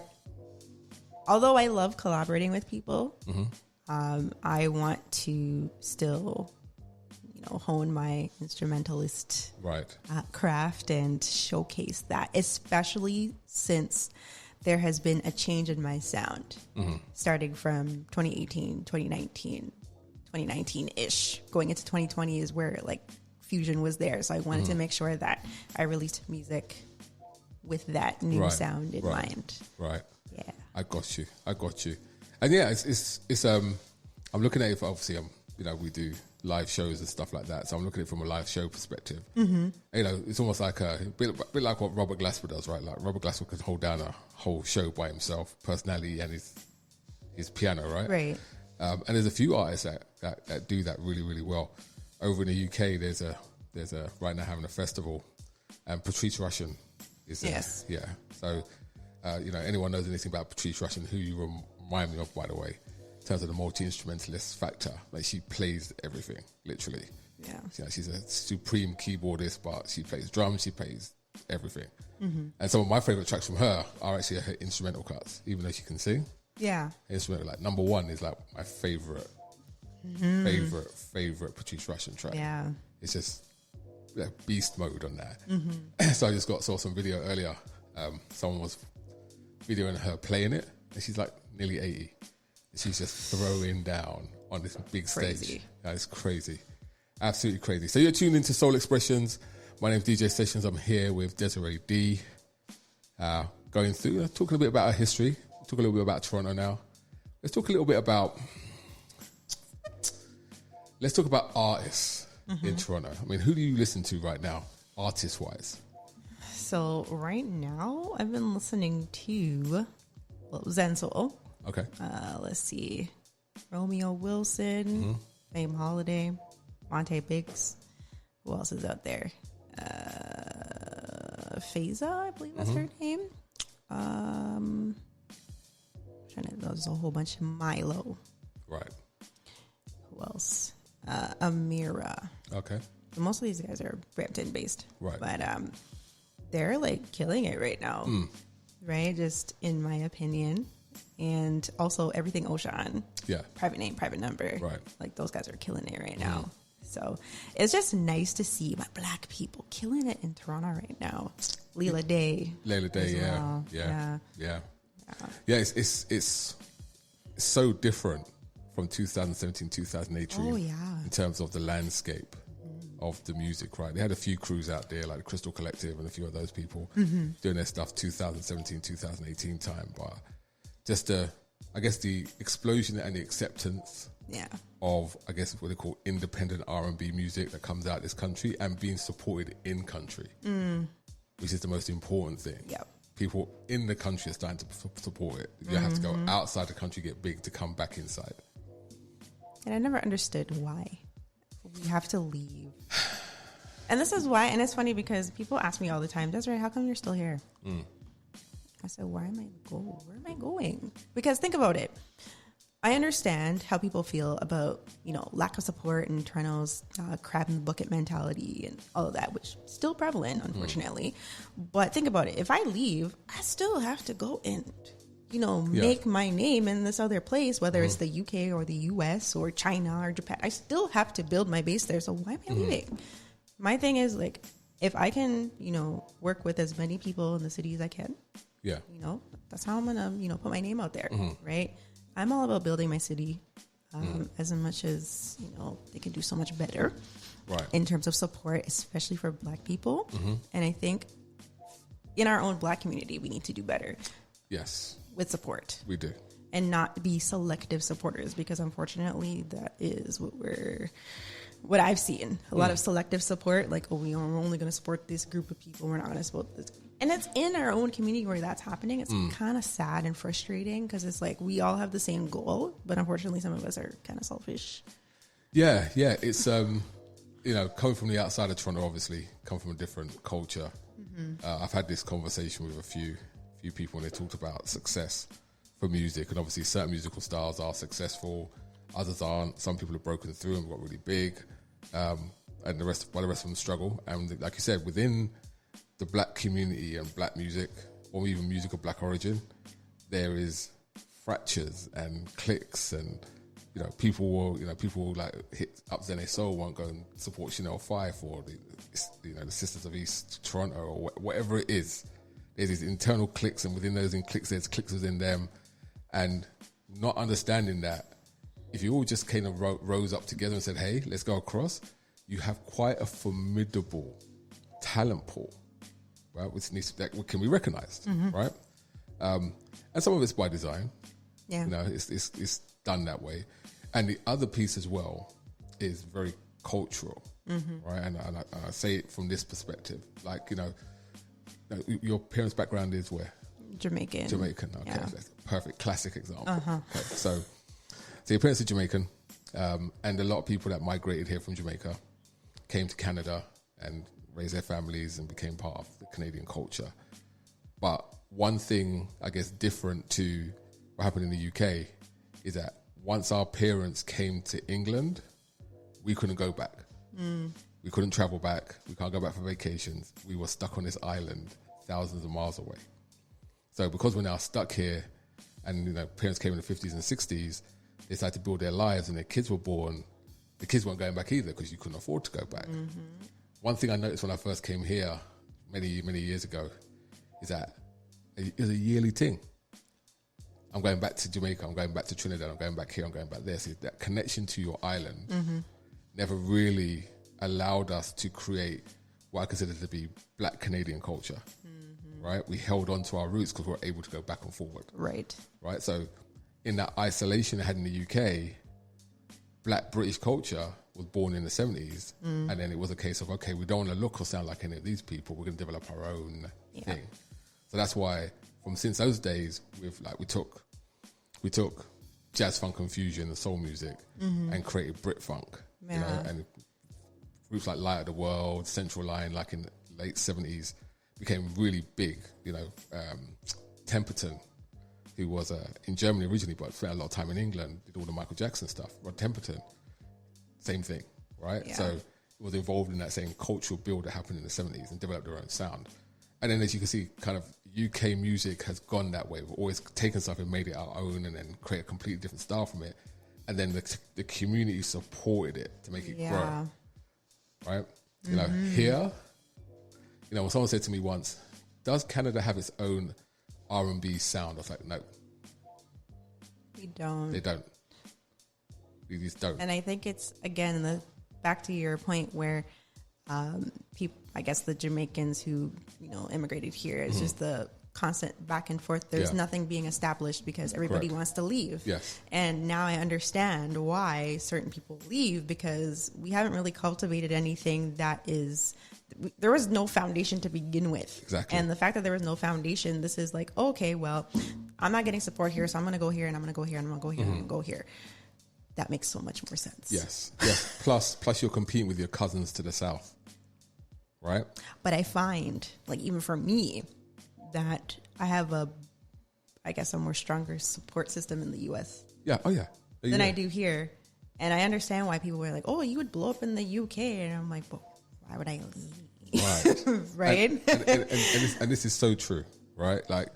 although I love collaborating with people, I want to still hone my instrumentalist craft and showcase that, especially since there has been a change in my sound starting from 2018, 2019, 2019-ish. Going into 2020 is where fusion was there. So I wanted to make sure that I released music with that new sound in mind. Right. Yeah. I got you. And yeah, it's I'm looking at it for, obviously we do live shows and stuff like that. So I'm looking at it from a live show perspective. It's almost like a bit like what Robert Glasper does, right? Like Robert Glasper can hold down a whole show by himself, personality and his piano, right? Right. And there's a few artists that do that really, really well. Over in the UK, there's There's right now having a festival, and Patrice Rushen is there. Yes. Yeah. So, anyone knows anything about Patrice Rushen, who you remind me of, by the way, in terms of the multi-instrumentalist factor, like she plays everything, literally. Yeah. She's a supreme keyboardist, but she plays drums, she plays everything. Mm-hmm. And some of my favorite tracks from her are actually her instrumental cuts, even though she can sing. Yeah. Instrumental, like number one is like my favorite Patrice Rushen track. Yeah. It's just beast mode on that. So I just saw some video earlier. Someone was videoing her playing it, and she's like nearly 80. And she's just throwing down on this big stage. It's crazy. Absolutely crazy. So you're tuned into Soul Expressions. My name's DJ Sessions. I'm here with Desiree D. Going through, talking a bit about our history. Talk a little bit about Toronto now. Let's talk a little bit about artists in Toronto. I mean, who do you listen to right now, artist-wise? So right now, I've been listening to Zen Soul. Okay. Let's see. Romeo Wilson, Fame Holiday, Monte Biggs. Who else is out there? Faiza, I believe that's her name. There's a whole bunch of Milo. Right. Who else? Amira. Okay. Most of these guys are Brampton based. Right. But they're like killing it right now. Right? Just in my opinion. And also everything Ocean. Yeah. Private name, private number. Right. Like those guys are killing it right now. So it's just nice to see my black people killing it in Toronto right now. Leila Day. Leila Day, well. yeah. It's so different from 2017, 2018 in terms of the landscape of the music, right? They had a few crews out there like the Crystal Collective and a few of those people doing their stuff 2017, 2018 time, but just the explosion and the acceptance of, I guess, what they call independent R&B music that comes out of this country and being supported in country, which is the most important thing. Yep. People in the country are starting to support it. You have to go outside the country, get big to come back inside. And I never understood why we have to leave. And this is why, and it's funny because people ask me all the time, Desiree, how come you're still here? I said, where am I going? Because think about it. I understand how people feel about, lack of support and Toronto's crab in the bucket mentality and all of that, which is still prevalent, unfortunately. But think about it. If I leave, I still have to go and, make my name in this other place, whether it's the UK or the US or China or Japan. I still have to build my base there. So why am I leaving? My thing is, like, if I can, work with as many people in the city as I can, that's how I'm going to, put my name out there, right? I'm all about building my city as much as, they can do so much better in terms of support, especially for Black people. And I think in our own Black community, we need to do better. Yes. With support. We do. And not be selective supporters, because unfortunately that is what I've seen. A lot of selective support, like, we're only going to support this group of people. We're not going to support this. And it's in our own community where that's happening. It's kind of sad and frustrating because it's like we all have the same goal, but unfortunately some of us are kind of selfish. Yeah. It's, coming from the outside of Toronto, obviously, come from a different culture. I've had this conversation with a few people, and they talked about success for music. And obviously certain musical styles are successful, others aren't. Some people have broken through and got really big. And the rest of them struggle. And like you said, within the Black community and Black music, or even music of Black origin, there is fractures and cliques, and people will like hit up Zene Soul, won't go and support Chanel 5 or the Sisters of East Toronto or whatever it is. There's these internal cliques, and within those cliques, there's cliques within them, and not understanding that if you all just kind of rose up together and said, "Hey, let's go across," you have quite a formidable talent pool. Right, which can be recognized, right? And some of it's by design. Yeah, it's done that way. And the other piece as well is very cultural, right? And I say it from this perspective, like your parents' background is where? Jamaican. Okay, that's a perfect classic example. Okay, so your parents are Jamaican, and a lot of people that migrated here from Jamaica came to Canada and raised their families and became part of the Canadian culture. But one thing, I guess, different to what happened in the UK is that once our parents came to England, we couldn't go back. We couldn't travel back. We can't go back for vacations. We were stuck on this island thousands of miles away. So because we're now stuck here, and parents came in the 50s and 60s, they started to build their lives, and their kids were born. The kids weren't going back either because you couldn't afford to go back. One thing I noticed when I first came here many, many years ago is that it was a yearly thing. I'm going back to Jamaica, I'm going back to Trinidad, I'm going back here, I'm going back there. So that connection to your island never really allowed us to create what I consider to be Black Canadian culture, right? We held on to our roots because we were able to go back and forward. Right. So in that isolation I had in the UK, Black British culture was born in the 70s, and then it was a case of, okay, we don't want to look or sound like any of these people, we're going to develop our own thing. So that's why since those days, we took jazz, funk, and fusion and soul music and created Brit funk, and groups like Light of the World, Central Line, like in the late 70s, became really big. Temperton, who was in Germany originally but spent a lot of time in England, did all the Michael Jackson stuff. Rod Temperton, same thing, right? So it was involved in that same cultural build that happened in the 70s and developed their own sound. And then, as you can see, kind of UK music has gone that way. We've always taken stuff and made it our own and then create a completely different style from it. And then the community supported it to make it grow. Right? Here, when someone said to me once, does Canada have its own R&B sound? I was like, no. We don't. They don't. We just don't. And I think it's, again, back to your point where people, I guess the Jamaicans who, immigrated here, it's just the constant back and forth. There's nothing being established because everybody wants to leave. Yes. And now I understand why certain people leave, because we haven't really cultivated anything that is, there was no foundation to begin with. Exactly. And the fact that there was no foundation, this is like, okay, well, I'm not getting support here, so I'm going to go here and I'm going to go here and I'm going to go here and I'm going to go here. That makes so much more sense. Yes. Plus you're competing with your cousins to the south. Right. But I find, like, even for me, that I have a more stronger support system in the U.S. Yeah. Oh, yeah. Than I do here. And I understand why people were like, oh, you would blow up in the U.K. And I'm like, well, why would I leave? Right. Right? And this is so true, right? Like,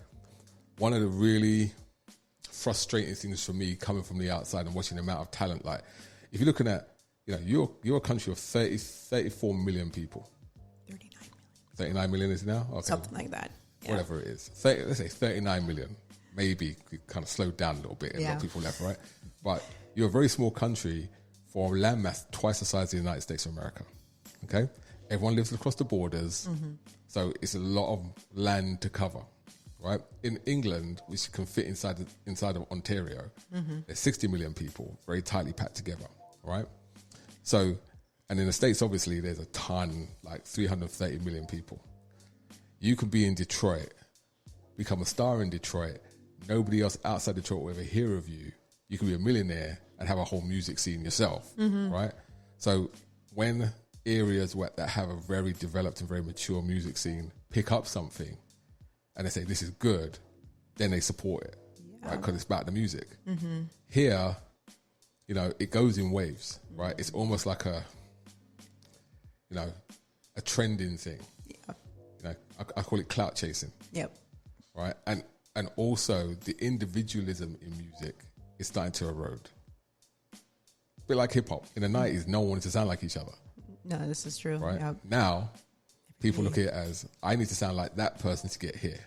one of the really frustrating things for me coming from the outside and watching the amount of talent, like, if you're looking at, you're a country of 34 million people. 39 million is it now? Okay. Something like that. Yeah. Whatever it is. Let's say 39 million. Maybe kind of slowed down a little bit and a lot of people left, right? But you're a very small country for a landmass twice the size of the United States of America. Okay? Everyone lives across the borders. So it's a lot of land to cover, right? In England, which can fit inside of Ontario, there's 60 million people, very tightly packed together, right? So, and in the States, obviously, there's a ton, like 330 million people. You could be in Detroit, become a star in Detroit. Nobody else outside Detroit will ever hear of you. You could be a millionaire and have a whole music scene yourself, right? So when areas that have a very developed and very mature music scene pick up something and they say, this is good, then they support it, right? Because it's about the music. Here, it goes in waves, right? It's almost like a trending thing. I call it clout chasing. Yep. Right? And also the individualism in music is starting to erode. A bit like hip hop. In the 90s, no one wanted to sound like each other. No, this is true. Right? Yep. Now, people look at it as, I need to sound like that person to get here.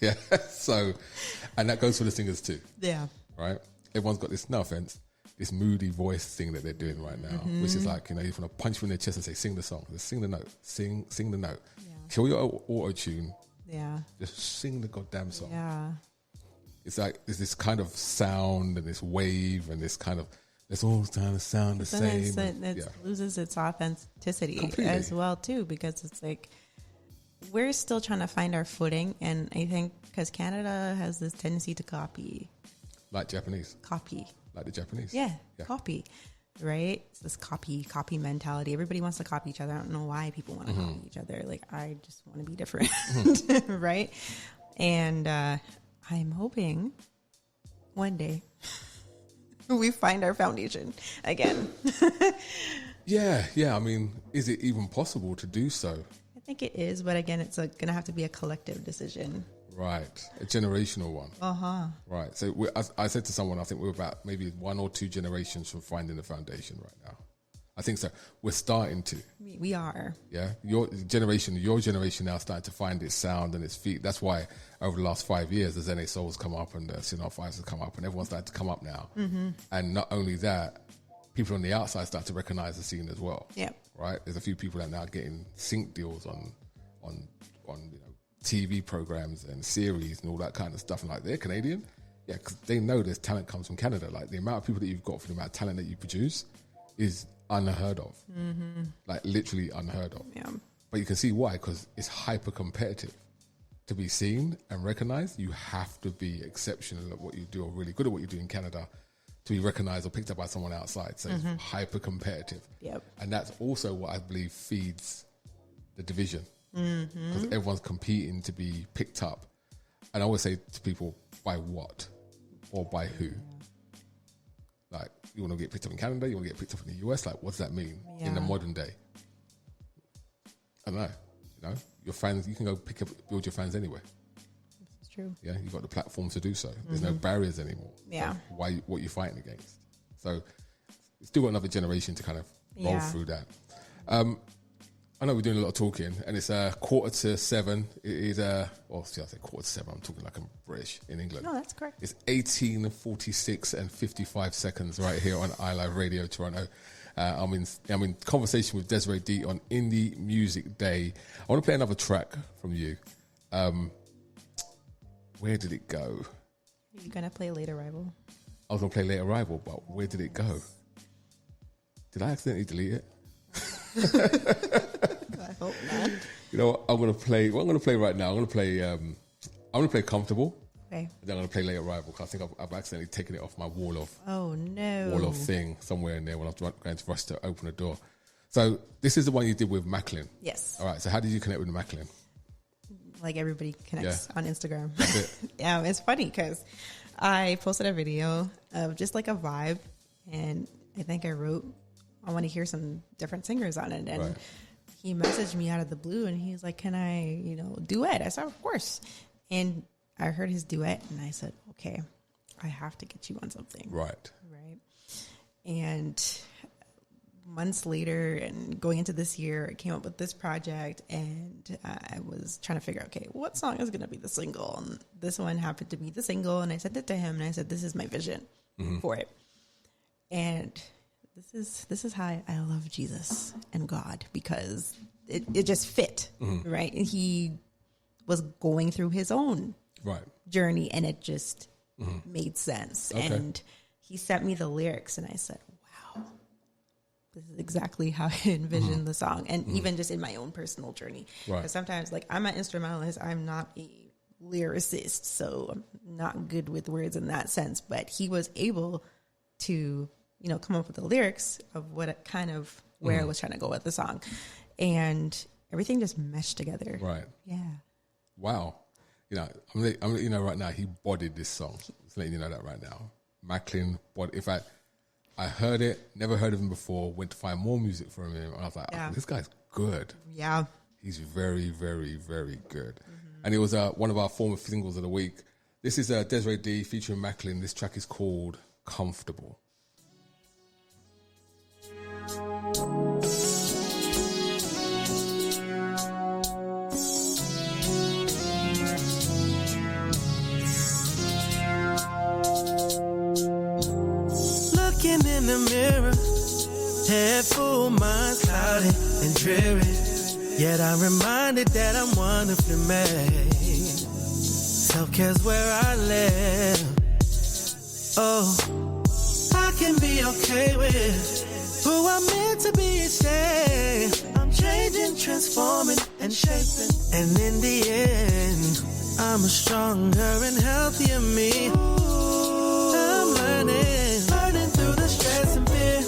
Yeah. So, and that goes for the singers too. Yeah. Right? Everyone's got this, no offense, this moody voice thing that they're doing right now, which is like, you want to punch them in their chest and say, sing the song. Just sing the note. Sing the note. Yeah. Kill your auto-tune. Yeah. Just sing the goddamn song. Yeah. It's like, there's this kind of sound and this wave and this kind of, it's all trying to sound the same. It loses its authenticity Completely. as well, too, because it's like, we're still trying to find our footing. And I think because Canada has this tendency to copy. Like Japanese. Copy. Like the Japanese. Yeah, copy. right? It's this copy mentality. Everybody wants to copy each other. I don't know why people want to copy each other. Like, I just want to be different, right? And I'm hoping one day we find our foundation again. Yeah. I mean, is it even possible to do so? I think it is, but again, it's going to have to be a collective decision. Right, a generational one. Right. So I said to someone, I think we're about maybe 1 or 2 generations from finding the foundation right now. I think so. We're starting to. We are. Yeah. Your generation now starting to find its sound and its feet. That's why over the last 5 years, the ZNA Souls come up and the Sinop Fives has come up, and everyone's starting to come up now. And not only that, people on the outside start to recognize the scene as well. Yeah. Right. There's a few people that are now getting sync deals on TV programs and series and all that kind of stuff, and like they're Canadian, because they know there's talent comes from Canada. Like the amount of people that you've got for the amount of talent that you produce is unheard of, like literally unheard of. Yeah. But you can see why, because it's hyper competitive. To be seen and recognized, you have to be exceptional at what you do or really good at what you do in Canada to be recognized or picked up by someone outside. So it's hyper competitive. Yep. And that's also what I believe feeds the division. Because everyone's competing to be picked up. And I always say to people, by what or by who? Like, you want to get picked up in Canada, you want to get picked up in the US, like, what does that mean in the modern day? I don't know. You know, your fans, you can go build your fans anywhere. It's true. Yeah, you've got the platform to do so. There's no barriers anymore. Yeah. So what you're fighting against. So, still got another generation to kind of roll through that. I know we're doing a lot of talking, and it's 6:45. It is I say 6:45. I'm talking like I'm British in England. No, that's correct. It's 18:46 and 55 seconds right here on iLive Radio Toronto. I'm in conversation with Desiree D on Indie Music Day. I want to play another track from you. Where did it go? Are you gonna play Late Arrival? I was gonna play Late Arrival, but where did it go? Did I accidentally delete it? I hope not. You know what? I'm gonna play right now. I'm gonna play Comfortable. Okay. And then I'm gonna play Late Arrival because I think I've accidentally taken it off my wall of thing somewhere in there when I was going to rush to open the door. So this is the one you did with Macklin. Yes. All right. So how did you connect with Macklin? Like everybody connects on Instagram. That's it. Yeah, it's funny because I posted a video of just like a vibe, and I think I wrote, I want to hear some different singers on it. And he messaged me out of the blue and he was like, can I, duet? I said, of course. And I heard his duet and I said, okay, I have to get you on something. Right. And months later and going into this year, I came up with this project and I was trying to figure out, okay, what song is going to be the single? And this one happened to be the single. And I sent it to him and I said, this is my vision for it. And this is how I love Jesus and God, because it just fit, right? And he was going through his own journey and it just made sense. Okay. And he sent me the lyrics and I said, wow, this is exactly how I envisioned the song. And even just in my own personal journey. Because sometimes, like, I'm an instrumentalist, I'm not a lyricist, so I'm not good with words in that sense. But he was able to come up with the lyrics of what kind of where I was trying to go with the song, and everything just meshed together. Right. Yeah. Wow. I'm letting you know right now, he bodied this song. Just letting you know that right now. Macklin bodied. In fact, I heard it, never heard of him before, went to find more music from him, and I was like, oh, this guy's good. Yeah. He's very, very, very good. And it was one of our former singles of the week. This is Desiree D featuring Macklin. This track is called Comfortable. Looking in the mirror, head full, mind clouded and dreary. Yet I'm reminded that I'm wonderfully made. Self-care's where I live. Oh, I can be okay with who I'm meant to be each day. I'm changing, transforming, and shaping. And in the end, I'm a stronger and healthier me. I'm learning through the stress and fear.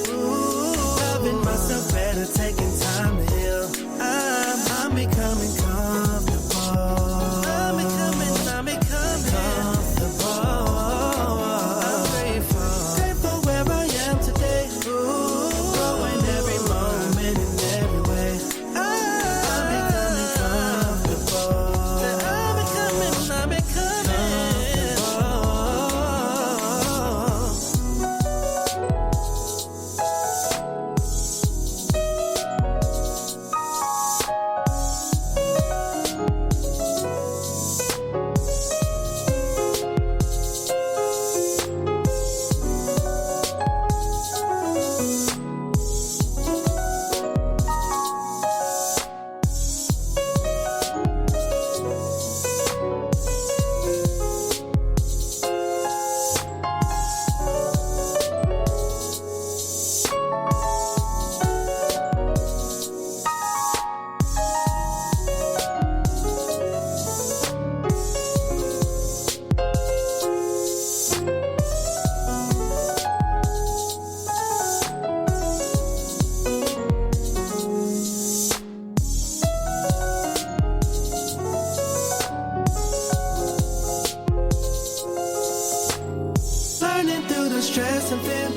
severe.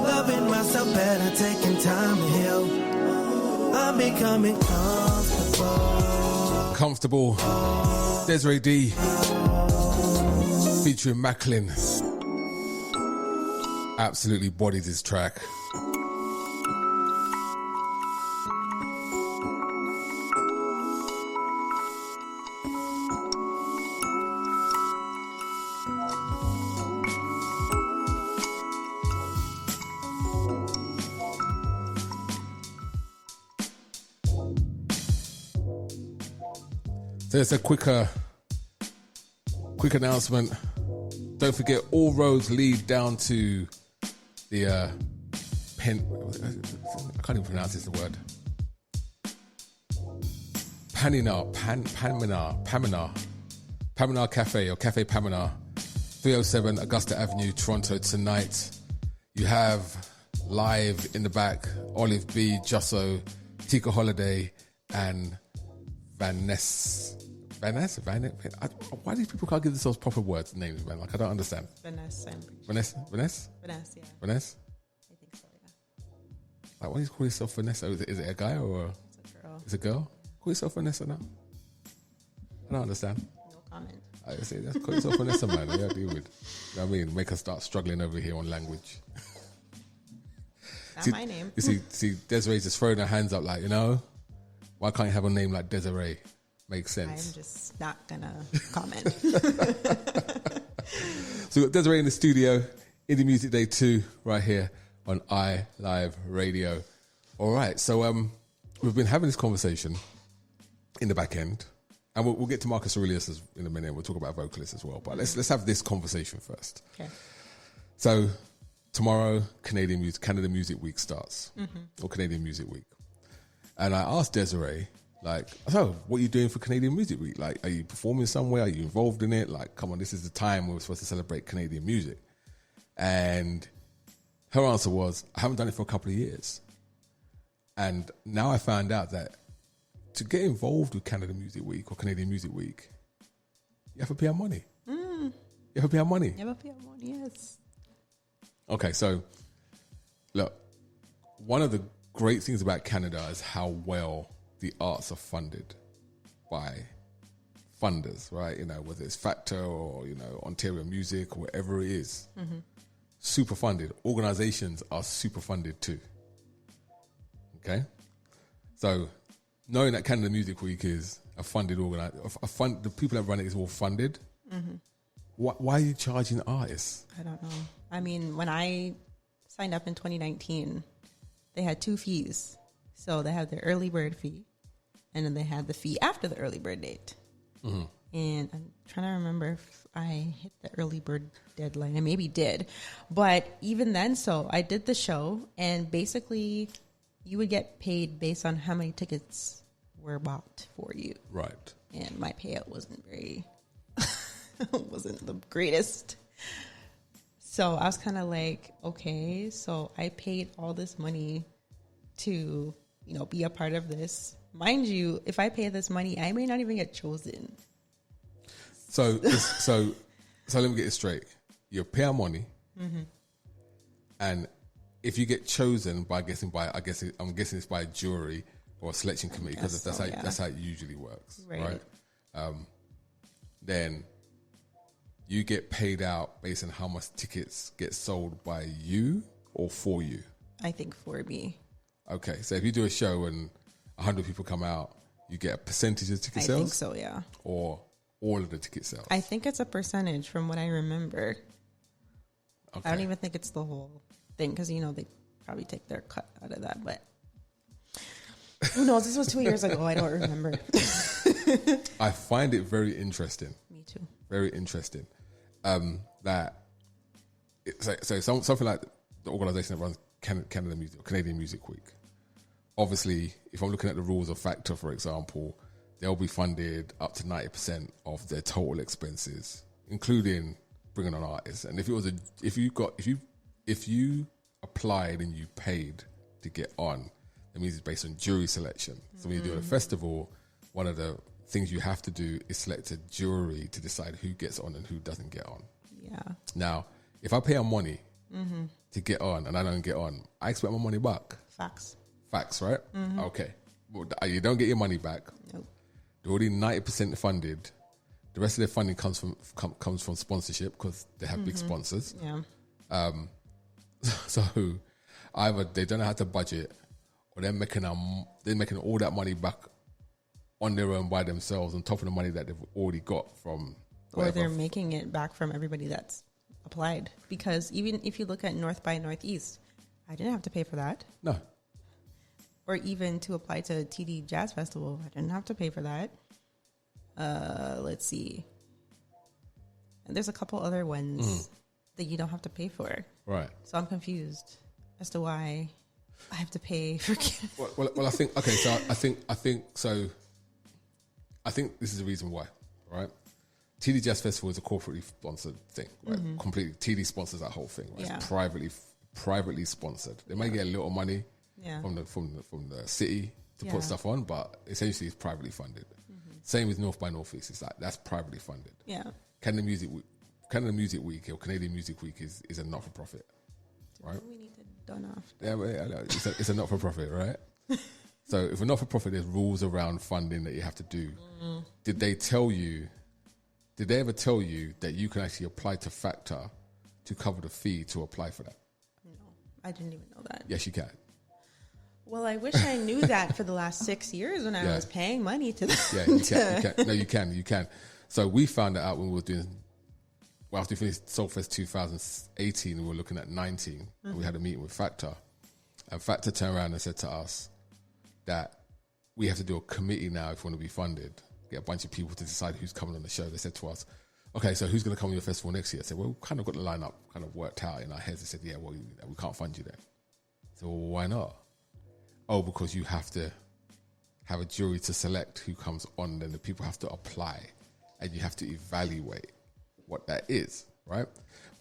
Loving myself better, taking time to heal. I'm becoming comfortable. Comfortable. Desiree D. Featuring Macklin. Absolutely bodied this track. There's a quick announcement. Don't forget, all roads lead down to the I can't even pronounce this word. Paminar Cafe or Cafe Paminar, 307 Augusta Avenue, Toronto tonight. You have live in the back Olive B, Jusso, Tika Holiday, and Vanessa. Why do people can't give themselves proper words, names, man? Like, I don't understand. Vanessa. Vanessa, yeah. Vanessa? I think so, yeah. Like, why do you call yourself Vanessa? Is it a guy or It's a girl. It's a girl? Call yourself Vanessa now? I don't understand. No comment. I say, let's call yourself Vanessa, man. Yeah, deal with. You know what I mean? Make us start struggling over here on language. Not my name. You see, Desiree's just throwing her hands up like, why can't you have a name like Desiree? Makes sense. I'm just not gonna comment. So we've got Desiree in the studio, Indie Music Day 2, right here on iLive Radio. All right, so we've been having this conversation in the back end, and we'll get to Marcus Aurelius in a minute. We'll talk about vocalists as well, but let's have this conversation first. Okay. So tomorrow, Canada Music Week starts, or Canadian Music Week, and I asked Desiree, like, so what are you doing for Canadian Music Week? Like, are you performing somewhere? Are you involved in it? Like, come on, this is the time we're supposed to celebrate Canadian music. And her answer was, I haven't done it for a couple of years. And now I found out that to get involved with Canada Music Week or Canadian Music Week, you have to pay our money. You have to pay our money. You have to pay our money, yes. Okay, so look, one of the great things about Canada is how well the arts are funded by funders, right? Whether it's Factor or, Ontario Music or whatever it is. Super funded. Organizations are super funded too. Okay? So knowing that Canada Music Week is a funded the people that run it is all funded. Why are you charging artists? I don't know. I mean, when I signed up in 2019, they had two fees. So they had the early bird fee, and then they had the fee after the early bird date. And I'm trying to remember if I hit the early bird deadline. I maybe did. But even then, so I did the show, and basically you would get paid based on how many tickets were bought for you. Right. And my payout wasn't wasn't the greatest. So I was kind of like, okay, so I paid all this money to, be a part of this. Mind you, if I pay this money, I may not even get chosen. So let me get it straight. You pay our money, and if you get chosen I'm guessing it's by a jury or a selection committee, because that's how it usually works, right? Then you get paid out based on how much tickets get sold by you or for you. I think for me. Okay, so if you do a show and 100 people come out, you get a percentage of ticket sales? I think so, yeah. Or all of the ticket sales? I think it's a percentage from what I remember. Okay. I don't even think it's the whole thing because, they probably take their cut out of that. But who knows? This was 2 years ago. I don't remember. I find it very interesting. Me too. Very interesting. Something like the organization that runs Canada Music, or Canadian Music Week. Obviously, if I'm looking at the rules of Factor, for example, they'll be funded up to 90% of their total expenses, including bringing on artists. And if you applied and you paid to get on, that means it's based on jury selection. So when you do a festival, one of the things you have to do is select a jury to decide who gets on and who doesn't get on. Yeah. Now, if I pay our money to get on, and I don't get on, I expect my money back. Facts. Facts, right? Okay. Well, you don't get your money back. Nope. They're already 90% funded. The rest of their funding comes from sponsorship because they have big sponsors. Yeah. So either they don't know how to budget, or they're making all that money back on their own by themselves on top of the money that they've already got from whatever. Or they're making it back from everybody that's applied. Because even if you look at North by Northeast, I didn't have to pay for that. No. Or even to apply to TD Jazz Festival, I didn't have to pay for that. Let's see. And there's a couple other ones that you don't have to pay for. Right. So I'm confused as to why I have to pay for. Well, I think okay. So I think this is the reason why, right? TD Jazz Festival is a corporately sponsored thing, right? Completely, TD sponsors that whole thing, right? Yeah. It's privately sponsored. They might get a little money from the city to put stuff on, but essentially it's privately funded. Same with North by Northeast. It's like that's privately funded. Yeah. Canada Music Week or Canadian Music Week is a not for profit, right? We need to done off. Yeah, it's a not for profit, right? So if a not for profit, there's rules around funding that you have to do. Did they ever tell you that you can actually apply to Factor to cover the fee to apply for that? No, I didn't even know that. Yes, you can. Well, I wish I knew that for the last 6 years when I was paying money to them. Yeah, you can. No, you can. So we found that out when we were doing, well, after we finished Soulfest 2018, we were looking at 19, and we had a meeting with Factor. And Factor turned around and said to us that we have to do a committee now if we want to be funded, get a bunch of people to decide who's coming on the show. They said to us, okay, so who's going to come on your festival next year? I said, well, we've kind of got the lineup kind of worked out in our heads. They said, yeah, well, we can't fund you then. So well, why not? Oh, because you have to have a jury to select who comes on, then the people have to apply, and you have to evaluate what that is, right?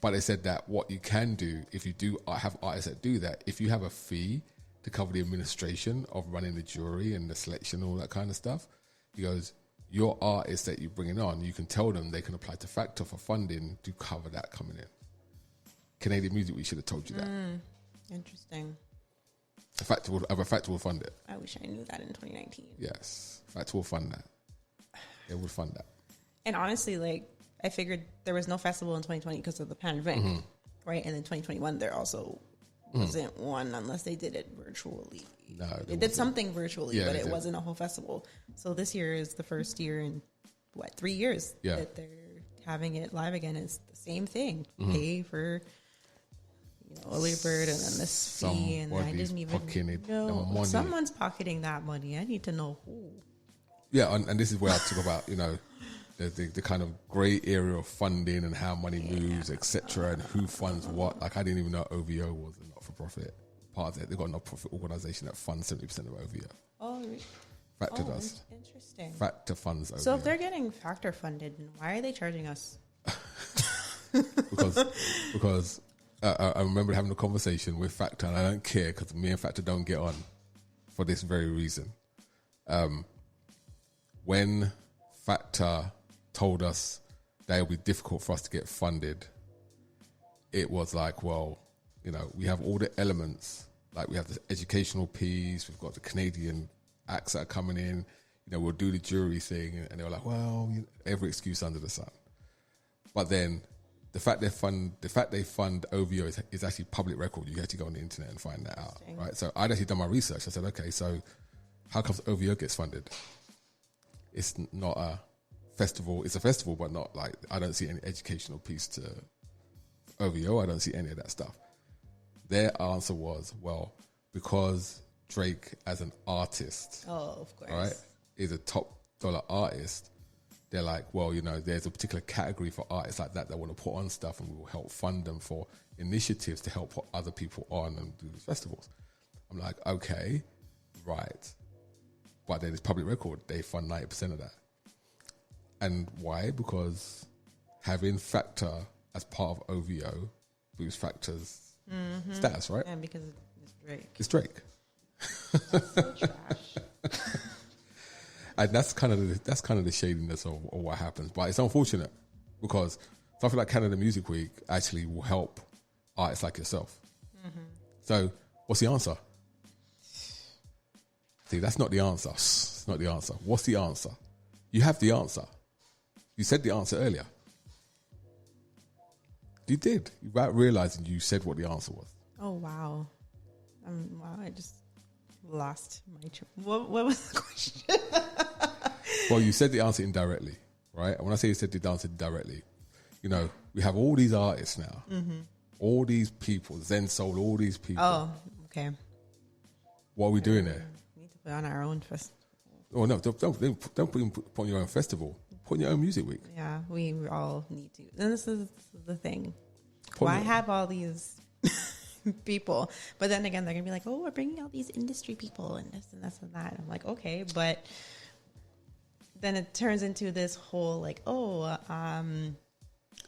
But they said that what you can do, if you do have artists that do that, if you have a fee to cover the administration of running the jury and the selection and all that kind of stuff, he goes, your artists that you're bringing on, you can tell them they can apply to Factor for funding to cover that coming in. Canadian Music Week should have told you that. Interesting. Factor will fund it. I wish I knew that in 2019. Yes, Factor will fund that. They would fund that. And honestly, like, I figured there was no festival in 2020 because of the pandemic, right? And then 2021, there also wasn't one unless they did it virtually. No, they did something virtually, but it did. wasn't a whole festival. So this year is the first year in 3 years that they're having it live again. It's the same thing. Pay for early bird and then this fee, and I didn't even know. Someone's pocketing that money. I need to know who. Yeah, and this is where I talk about the kind of grey area of funding and how money moves, etc., and who funds what. Like I didn't even know OVO was a not-for-profit part of it. They've got a not-profit organisation that funds 70% of OVO. Oh, Factor does. Interesting. Factor funds OVO. So if they're getting Factor funded, why are they charging us? because I remember having a conversation with Factor, and I don't care because me and Factor don't get on for this very reason. When Factor told us that it would be difficult for us to get funded, it was like, well, we have all the elements. Like we have the educational piece, we've got the Canadian acts that are coming in, we'll do the jury thing. And they were like, well, every excuse under the sun. But then the fact they fund OVO is actually public record. You have to go on the internet and find that out, right? So I'd actually done my research. I said, okay, so how comes OVO gets funded? It's not a festival. It's a festival, but not like, I don't see any educational piece to OVO. I don't see any of that stuff. Their answer was, well, because Drake as an artist, of course, right, is a top dollar artist, they're like, well, there's a particular category for artists like that want to put on stuff, and we will help fund them for initiatives to help put other people on and do these festivals. I'm like, okay, right. But then it's public record. They fund 90% of that. And why? Because having Factor as part of OVO boosts Factor's status, right? And because it's Drake. It's Drake. That's so trash. And that's kind of the shadiness of what happens. But it's unfortunate because something like Canada Music Week actually will help artists like yourself. So what's the answer? See, that's not the answer. It's not the answer. What's the answer? You have the answer. You said the answer earlier. You did. Without realizing you said what the answer was. Oh, wow. Wow, I just lost my... What was the question? Well, you said the answer indirectly, right? And when I say you said the answer directly, you know, we have all these artists now. All these people, Zen Soul, all these people. Oh, okay. What are we doing there? We need to put on our own festival. Oh, no, don't put on your own festival. Put on your own music week. Yeah, we all need to. And this is the thing. Why have all these people? But then again, they're going to be like, oh, we're bringing out these industry people and this and this and that. I'm like, okay, but then it turns into this whole like,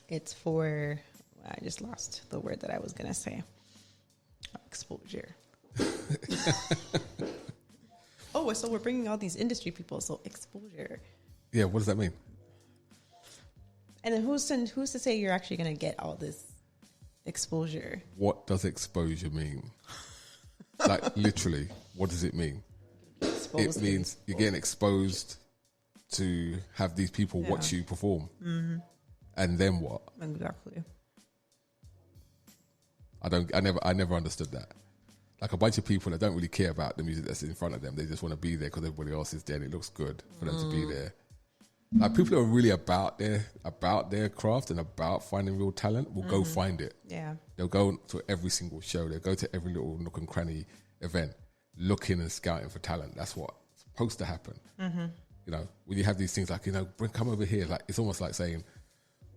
it's for... I just lost the word that I was going to say. Exposure. Oh, so we're bringing all these industry people, so exposure. Yeah, what does that mean? And then who's to say you're actually going to get all this exposure? What does exposure mean? Like, literally, what does it mean? It means you're getting exposed to have these people watch you perform. And then what? Exactly. I never understood that. Like a bunch of people that don't really care about the music that's in front of them. They just want to be there because everybody else is there and it looks good for them to be there. Like people who are really about their craft and about finding real talent will go find it. Yeah. They'll go to every single show. They'll go to every little nook and cranny event, looking and scouting for talent. That's what's supposed to happen. You know, when you have these things like, you know, come over here. Like it's almost like saying,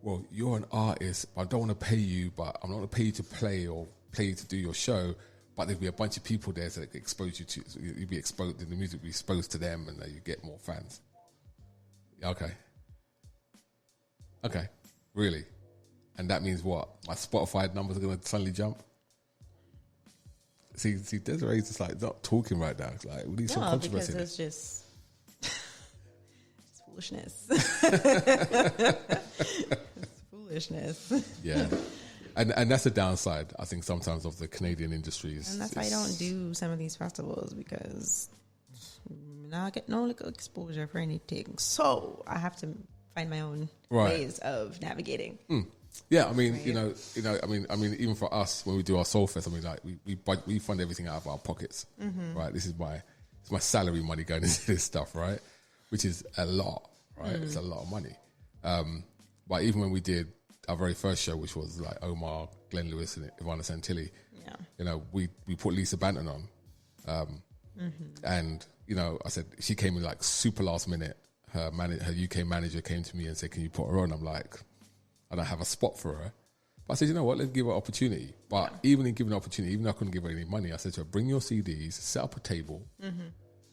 well, you're an artist, but I don't want to pay you, but I'm not going to pay you to play or pay you to do your show, but there'll be a bunch of people there that expose you to, so you'll be exposed, the music will be exposed to them and you get more fans. Okay. Really? And that means what? My Spotify numbers are going to suddenly jump? See, Desiree's just like not talking right now. It's like, we need some controversy. Because it's just foolishness. It's foolishness. Yeah. And that's the downside, I think, sometimes of the Canadian industries. And that's why I don't do some of these festivals because I get no exposure for anything. So I have to find my own ways of navigating. Yeah, I mean, right. I mean, even for us when we do our Soul Fest, I mean, like we fund everything out of our pockets, right? This is my salary money going into this stuff, right? Which is a lot, right? It's a lot of money. But even when we did our very first show, which was like Omar, Glenn Lewis, and Ivana Santilli, you know, we put Lisa Banton on, and you know, I said she came in like super last minute. Her UK manager came to me and said, "Can you put her on?" I'm like, I don't have a spot for her. But I said, you know what, let's give her an opportunity. But even in giving an opportunity, even though I couldn't give her any money, I said to her, bring your CDs, set up a table,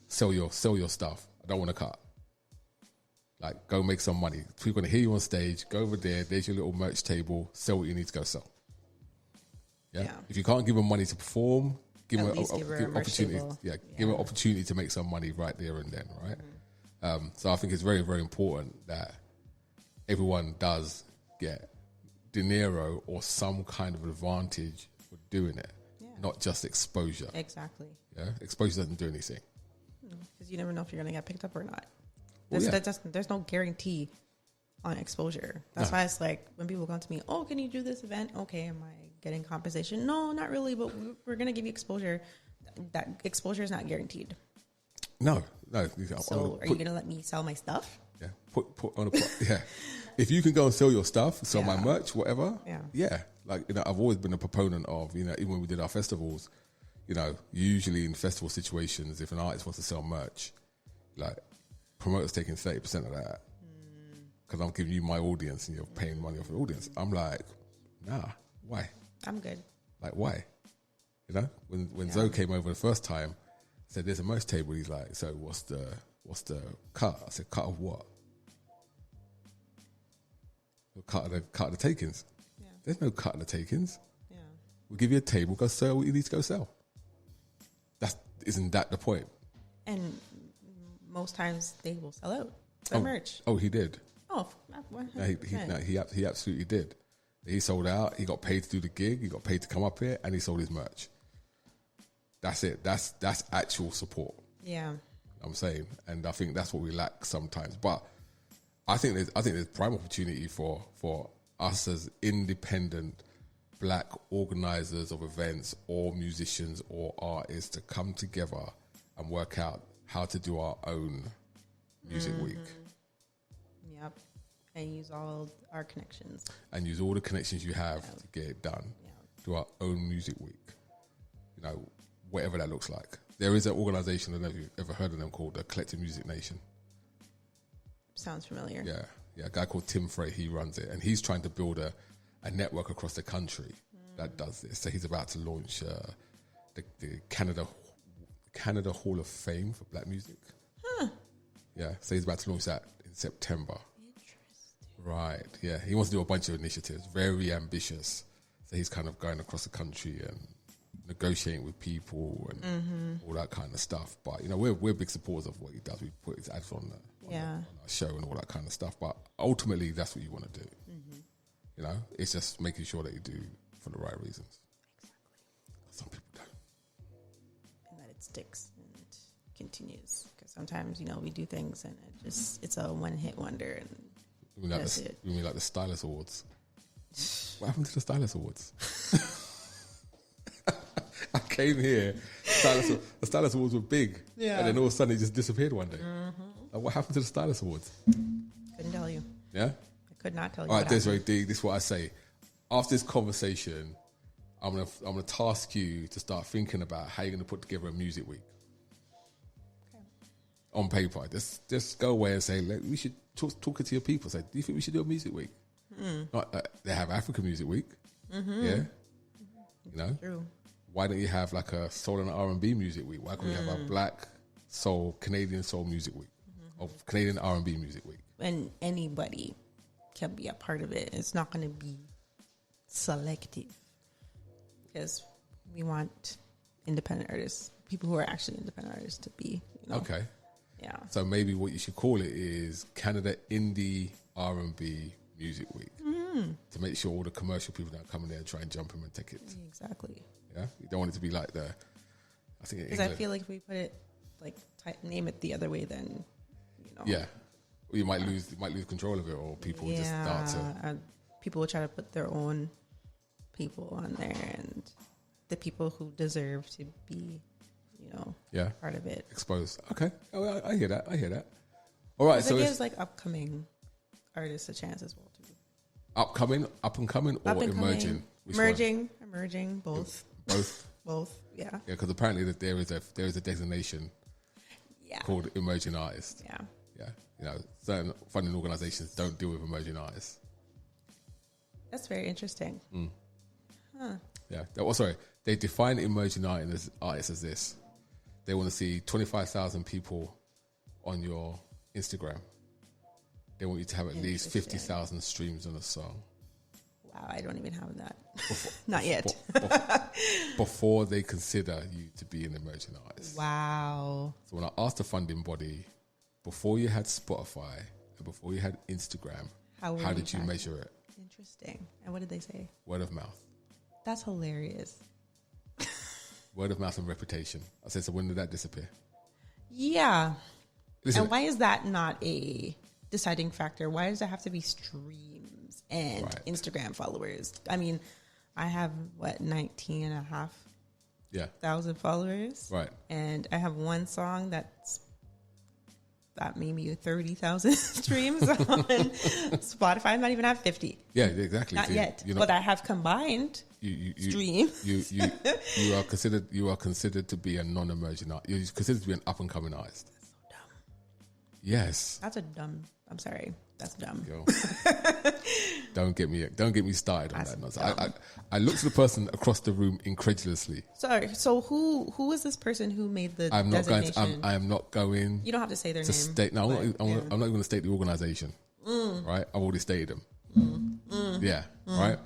sell your stuff. I don't want to cut. Like, go make some money. People are going to hear you on stage. Go over there. There's your little merch table. Sell what you need to go sell. Yeah. If you can't give them money to perform, give them an opportunity. Give them an opportunity to make some money right there and then, right? So I think it's very, very important that everyone does get dinero or some kind of advantage for doing it, not just exposure. Exactly. Yeah, exposure doesn't do anything. Because you never know if you're going to get picked up or not. There's no guarantee on exposure. That's why it's like when people come to me, oh, can you do this event? Okay, am I getting compensation? No, not really, but we're going to give you exposure. That exposure is not guaranteed. No. So are you going to let me sell my stuff? Yeah, put on a If you can go and sell your stuff, sell my merch, whatever. Yeah. Like, you know, I've always been a proponent of, you know, even when we did our festivals, you know, usually in festival situations, if an artist wants to sell merch, like, promoters taking 30% of that because I'm giving you my audience and you're paying money off the audience. I'm like, nah, why? I'm good. Like, why? You know, when Zoe came over the first time, said there's a merch table. He's like, so what's the cut? I said, cut of what? Cut of the takings. Yeah. There's no cut of the takings. Yeah. We'll give you a table. Go sell what you need to go sell. Isn't that the point? And most times they will sell out the merch. Oh, he did. Oh, he absolutely did. He sold out. He got paid to do the gig. He got paid to come up here, and he sold his merch. That's it. That's actual support. Yeah. I'm saying, and I think that's what we lack sometimes. But I think there's prime opportunity for us as independent black organizers of events or musicians or artists to come together and work out how to do our own music week. Yep. And use all our connections. And use all the connections you have to get it done. Yeah. Do our own music week. You know, whatever that looks like. There is an organization, I don't know if you've ever heard of them, called the Collective Music Nation. Sounds familiar. Yeah, a guy called Tim Frey, he runs it, and he's trying to build a network across the country that does this. So he's about to launch the Canada Hall of Fame for black music. Huh. Yeah, so he's about to launch that in September. Interesting. Right, yeah. He wants to do a bunch of initiatives, very ambitious. So he's kind of going across the country and negotiating with people and all that kind of stuff. But, you know, we're big supporters of what he does. We put his ads on our show and all that kind of stuff. But ultimately, that's what you want to do. You know, it's just making sure that you do for the right reasons. Exactly. Some people don't. And that it sticks and continues. Because sometimes, you know, we do things and it's a one-hit wonder. And that's it. You mean like the Stylus Awards? What happened to the Stylus Awards? I came here, the Stylus Awards were big. Yeah. And then all of a sudden it just disappeared one day. Like, what happened to the Stylus Awards? Couldn't tell you. Yeah? I could not tell you. All right, Desiree D, this is what I say. After this conversation, I'm gonna task you to start thinking about how you're gonna put together a music week. Okay. On paper. Just go away and say, we should talk it to your people. Say, do you think we should do a music week? They have African Music Week. Yeah? You know? True. Why don't you have like a soul and R&B music week? Why can't we have a black soul, Canadian soul music week? Or Canadian R&B music week? And anybody can be a part of it. It's not going to be selective. Because we want independent artists, people who are actually independent artists to be, you know. Okay. Yeah. So maybe what you should call it is Canada Indie R&B Music Week. To make sure all the commercial people don't come in there and try and jump in and take it. Exactly. Yeah, you don't want it to be like the. I think because I feel like if we put it name it the other way, then you know. Yeah, or you might lose control of it, or people will just start to. People will try to put their own people on there, and the people who deserve to be, you know, part of it exposed. Okay, I hear that. All right, so it gives upcoming artists a chance as well too. Up and coming, or emerging? Emerging, both. Both, yeah. Yeah, because apparently there is a designation called emerging artist. Yeah. Yeah. You know, certain funding organizations don't deal with emerging artists. That's very interesting. Huh. Yeah. They define emerging artists as this. They want to see 25,000 people on your Instagram. They want you to have at least 50,000 streams on a song. Wow, I don't even have that. Not yet. Before they consider you to be an emerging artist. Wow. So when I asked the funding body, before you had Spotify and before you had Instagram, how did you measure it? Interesting. And what did they say? Word of mouth. That's hilarious. Word of mouth and reputation. I said, so when did that disappear? Yeah. Listen, and why is that not a deciding factor? Why does it have to be streams and Instagram followers? I mean, I have 19,500 followers. Right. And I have one song that's got maybe 30,000 streams on Spotify. I might even have 50. Yeah, exactly. Not yet. But I have combined streams. You are considered to be a non-emerging artist. You're considered to be an up-and-coming artist. That's so dumb. Yes. I'm sorry. That's dumb. Don't get me started on that nonsense. I looked at the person across the room incredulously. Sorry. So who is this person who made the designation? I am not going. You don't have to say their name. I'm not going to state the organization. Right? I've already stated them. Yeah. Right.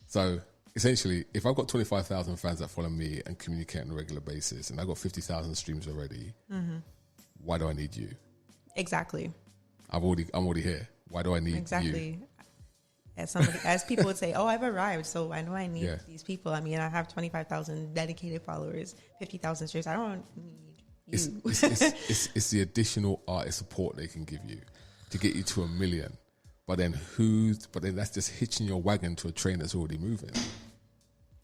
So essentially, if I've got 25,000 fans that follow me and communicate on a regular basis, and I've got 50,000 streams already, why do I need you? Exactly. I'm already here. Why do I need you? Exactly. As people would say, oh, I've arrived, so I know I need Yeah. these people. I mean, I have 25,000 dedicated followers, 50,000 streams. I don't need you. It's the additional artist support they can give you to get you to 1 million. But then that's just hitching your wagon to a train that's already moving.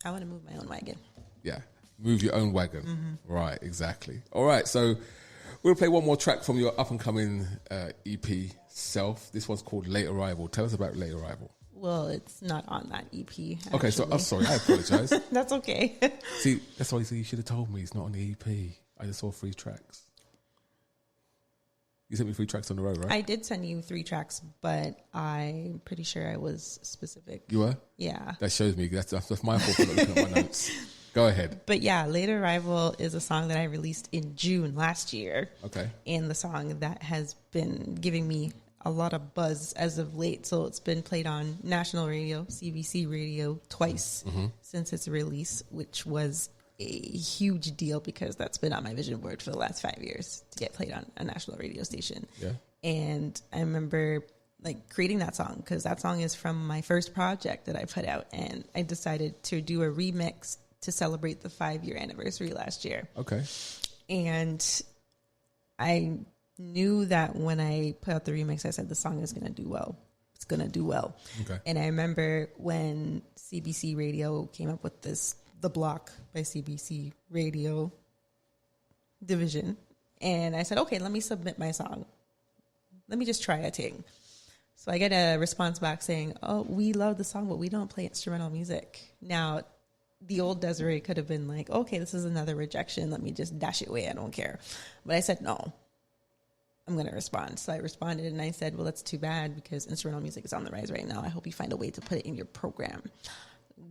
I want to move my own wagon. Yeah. Move your own wagon. Right, exactly. All right, so we'll play one more track from your up-and-coming EP, Self. This one's called Late Arrival. Tell us about Late Arrival. Well, it's not on that EP. Okay, so I'm actually. sorry. I apologize. That's okay. See, that's why you should have told me it's not on the EP. I just saw 3 tracks. You sent me 3 tracks on the road, right? I did send you 3 tracks, but I'm pretty sure I was specific. You were? Yeah. That shows me. That's my fault for not looking at my notes. Go ahead. But yeah, Late Arrival is a song that I released in June last year. Okay. And the song that has been giving me a lot of buzz as of late. So it's been played on national radio, CBC radio, twice since its release, which was a huge deal because that's been on my vision board for the last 5 years to get played on a national radio station. Yeah. And I remember like creating that song because that song is from my first project that I put out, and I decided to do a remix to celebrate the 5-year anniversary last year. Okay. And I knew that when I put out the remix, I said the song is going to do well. It's going to do well. Okay. And I remember when CBC Radio came up with this, The Block by CBC Radio division. And I said, okay, let me submit my song. Let me just try a thing. So I get a response back saying, oh, we love the song, but we don't play instrumental music. Now, the old Desiree could have been like, okay, this is another rejection. Let me just dash it away. I don't care. But I said, no, I'm going to respond. So I responded and I said, well, that's too bad because instrumental music is on the rise right now. I hope you find a way to put it in your program.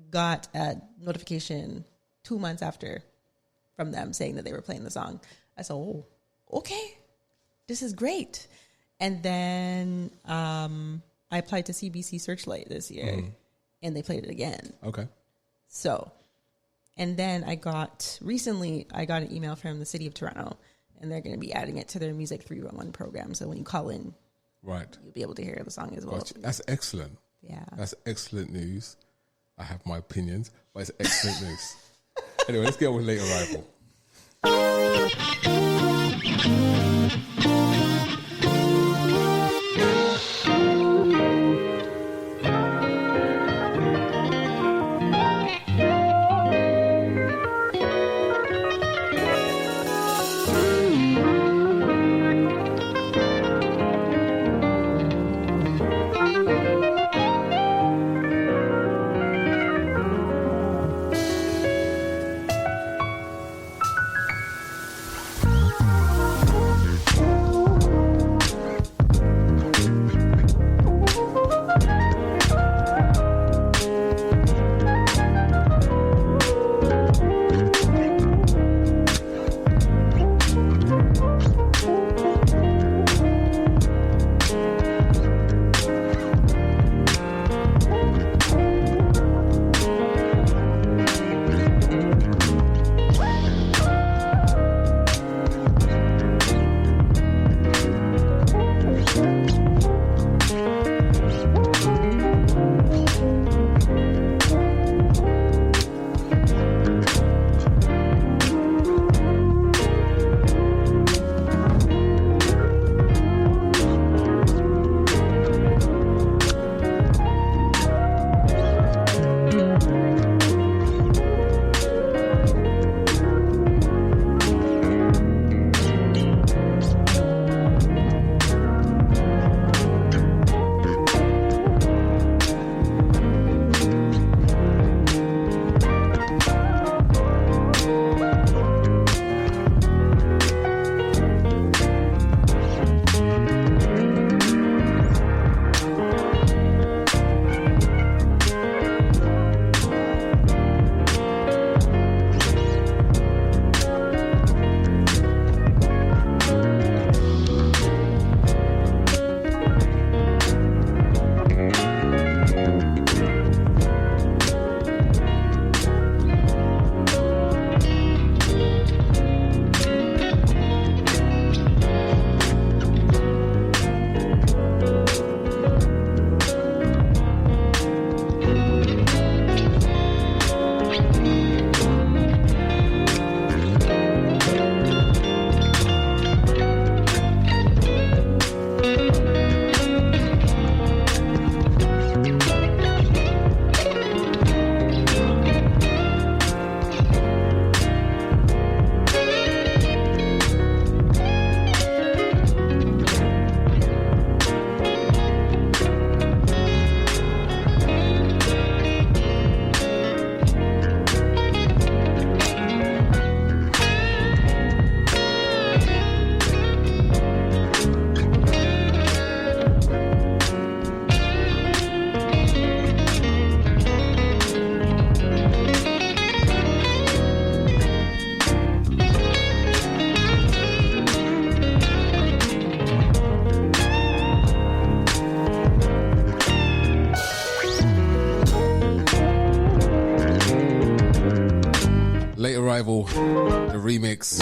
Got a notification 2 months after from them saying that they were playing the song. I said, oh, okay, this is great. And then I applied to CBC Searchlight this year and they played it again. Okay. So, and then I got an email from the city of Toronto and they're going to be adding it to their Music 311 program. So when you call in, right, you'll be able to hear the song as well. Gotcha. That's excellent. Yeah. That's excellent news. I have my opinions, but it's excellent news. Anyway, let's get on with Late Arrival. Revival, the remix,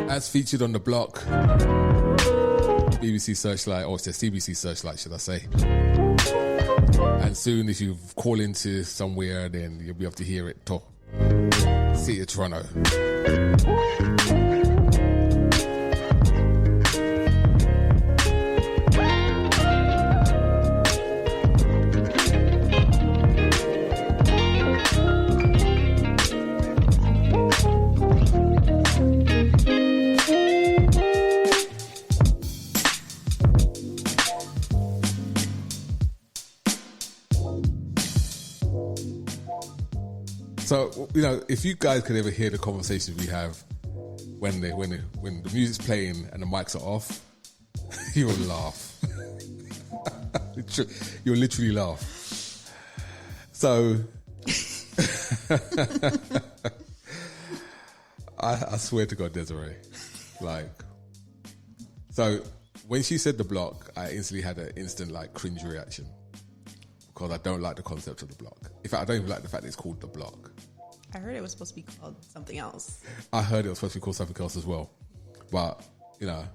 as featured on The Block, BBC Searchlight, or it's the CBC Searchlight, should I say. And soon, if you call into somewhere, then you'll be able to hear it talk. City of Toronto. So, you know, if you guys could ever hear the conversations we have when the music's playing and the mics are off, you will laugh. You'll literally laugh. So, I swear to God, Desiree, so when she said The Block, I instantly had an instant cringe reaction because I don't like the concept of The Block. In fact, I don't even like the fact that it's called The Block. I heard it was supposed to be called something else. I heard it was supposed to be called something else as well. But, you know.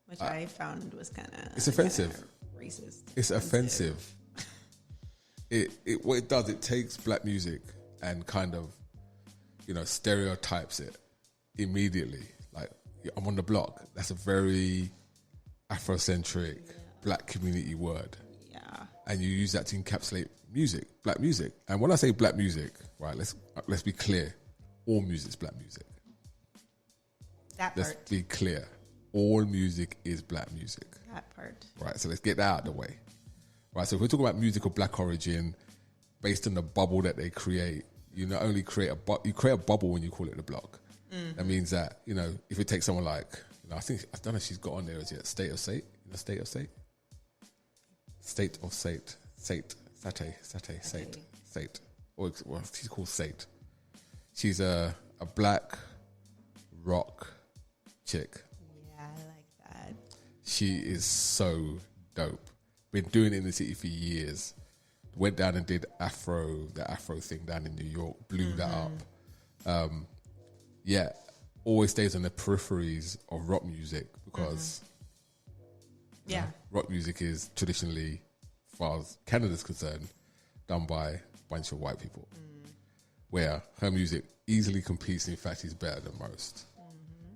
Which I found was kind of... It's offensive. Racist. It's offensive. What it does, it takes black music and kind of, you know, stereotypes it immediately. Like, I'm on the block. That's a very Afrocentric black community word. Yeah. And you use that to encapsulate music, black music. And when I say black music, right, let's be clear. All music's black music. Let's be clear. All music is black music. That part. Right, so let's get that out of the way. Right, so if we're talking about music of black origin, based on the bubble that they create, you not only create a bubble when you call it The Block. Mm-hmm. That means that, you know, if it takes someone like, you know, I don't know if she's got on there as yet, State of Sate. You know, State of Sate? State of Sate. Sate. Or well, she's called Sate. She's a black rock chick. Yeah, I like that. She is so dope. Been doing it in the city for years. Went down and did the Afro thing down in New York. Blew that up. Yeah, always stays on the peripheries of rock music because rock music is traditionally, as far as Canada's concerned, done by a bunch of white people. Where her music easily competes, in fact, is better than most.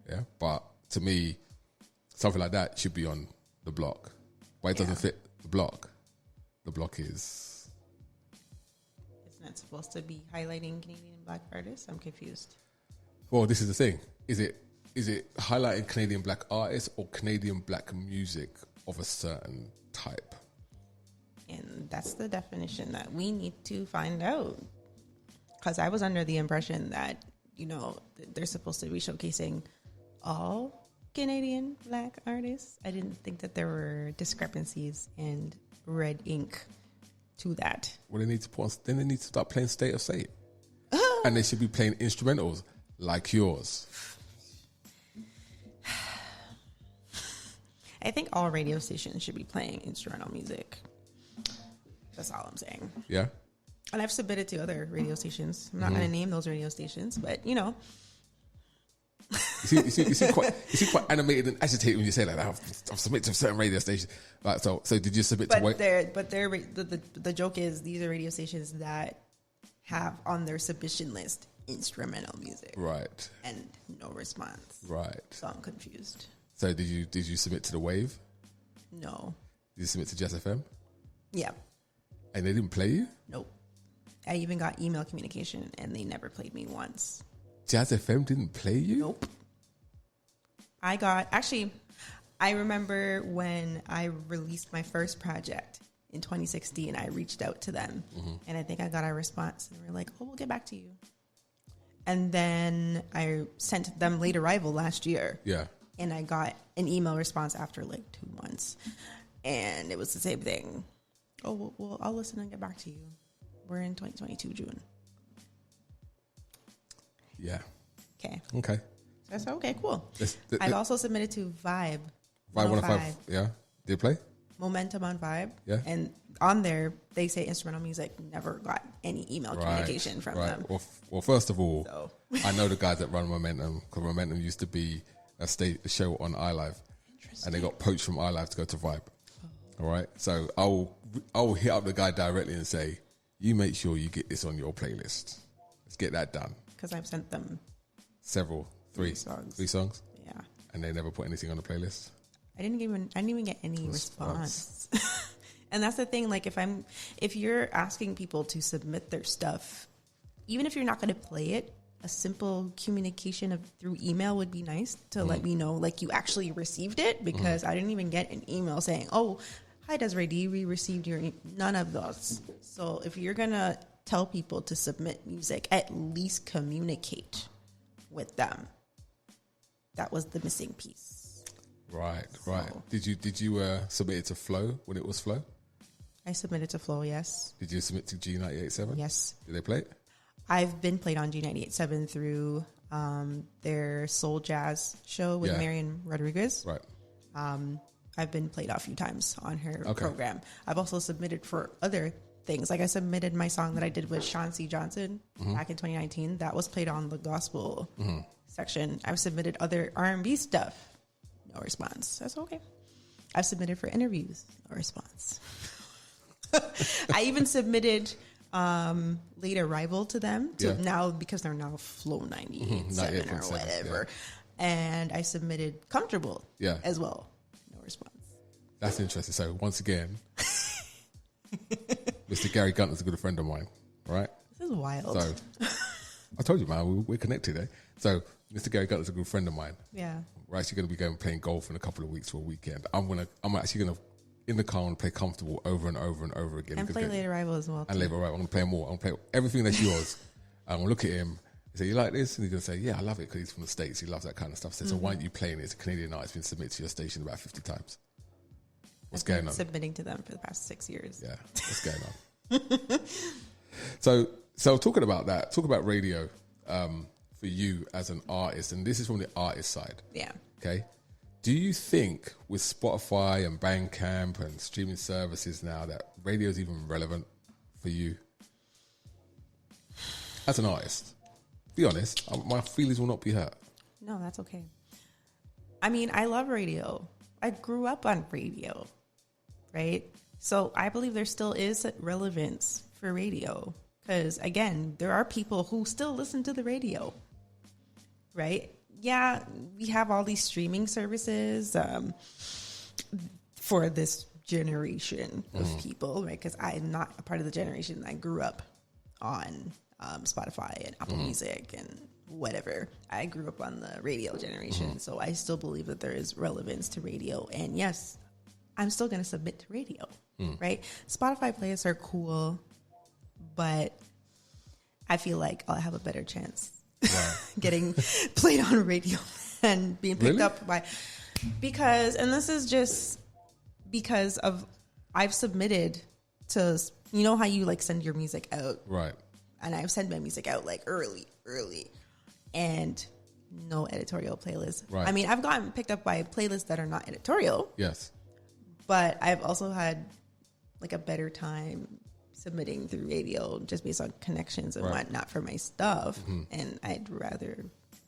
Yeah, but to me, something like that should be on The Block. But it doesn't fit The Block. The Block is... Isn't it supposed to be highlighting Canadian black artists? I'm confused. Well, this is the thing. Is it highlighting Canadian black artists or Canadian black music of a certain type? And that's the definition that we need to find out. Because I was under the impression that, you know, they're supposed to be showcasing all Canadian black artists. I didn't think that there were discrepancies and red ink to that. Well, they need to start playing State of Sate. And they should be playing instrumentals like yours. I think all radio stations should be playing instrumental music. That's all I'm saying. Yeah. And I've submitted to other radio stations. I'm not going to name those radio stations, but you know. You seem quite animated and agitated when you say that. I've submitted to certain radio stations. Like, so did you submit to what? The joke is these are radio stations that have on their submission list instrumental music. Right. And no response. Right. So I'm confused. So did you submit to The Wave? No. Did you submit to Jazz FM? Yeah. And they didn't play you? Nope. I even got email communication and they never played me once. Jazz FM didn't play you? Nope. I remember when I released my first project in 2016, I reached out to them and I think I got a response and they were like, oh, we'll get back to you. And then I sent them Late Arrival last year. Yeah. And I got an email response after like 2 months. And it was the same thing. Oh, well, I'll listen and get back to you. We're in 2022 June. Yeah. Okay. Okay. So I said, okay, cool. I've also submitted to Vibe. Vibe 105. Yeah. Did it play? Momentum on Vibe. Yeah. And on there, they say instrumental music, never got any email communication from them. Well, first of all, I know the guys that run Momentum, because Momentum used to be a show on iLive, and they got poached from iLive to go to Vibe. All right, so I'll hit up the guy directly and say, you make sure you get this on your playlist. Let's get that done. Because I've sent them three songs. Yeah, and they never put anything on the playlist. I didn't even get any response. And that's the thing. Like, if you're asking people to submit their stuff, even if you're not going to play it, a simple communication through email would be nice to let me know, like, you actually received it, because I didn't even get an email saying, "Oh, hi Desiree D, we received your none of those." So if you're gonna tell people to submit music, at least communicate with them. That was the missing piece. Right. Did you submit it to Flow when it was Flow? I submitted to Flow, yes. Did you submit to G98.7? Yes. Did they play it? I've been played on G98.7 through their Soul Jazz show with Marian Rodriguez. Right. I've been played a few times on her program. I've also submitted for other things. Like, I submitted my song that I did with Sean C. Johnson back in 2019. That was played on the gospel section. I've submitted other R&B stuff. No response. That's okay. I've submitted for interviews. No response. I even submitted Late Arrival to them now, because they're now Flow 98.7 or whatever. Yeah. And I submitted Comfortable as well. No response. That's interesting. So once again, Mr. Gary Gunter's a good friend of mine, right? This is wild. So I told you, man, we're connected, eh? So Mr. Gary Gunter's a good friend of mine. Yeah. We're actually going to be going playing golf in a couple of weeks for a weekend. I'm actually going to, in the car, and play Comfortable over and over and over again. And play Late Arrival as well. And Late Arrival. I'm going to play more. I'm going to play everything that's yours. I'm going to look at him and say, "You like this?" And he's going to say, "Yeah, I love it," because he's from the States. He loves that kind of stuff. So why aren't you playing it? It's a Canadian artist been submitted to your station about 50 times. What's going on? Submitting to them for the past 6 years. Yeah. What's going on? So talking about that, talk about radio for you as an artist, and this is from the artist side. Yeah. Okay. Do you think with Spotify and Bandcamp and streaming services now that radio is even relevant for you as an artist? Be honest, my feelings will not be hurt. No, that's okay. I mean, I love radio. I grew up on radio, right? So I believe there still is relevance for radio, because, again, there are people who still listen to the radio, right? Yeah, we have all these streaming services for this generation of people, right? Because I'm not a part of the generation that grew up on Spotify and Apple Music and whatever. I grew up on the radio generation, so I still believe that there is relevance to radio. And yes, I'm still going to submit to radio, right? Spotify playlists are cool, but I feel like I'll have a better chance getting played on radio and being picked up by, because, and this is just because of, I've submitted to, you know how you like send your music out, right? And I've sent my music out like early, and no editorial playlist. Right. I mean, I've gotten picked up by playlists that are not editorial. Yes. But I've also had like a better time submitting through radio just based on connections and whatnot for my stuff. And I'd rather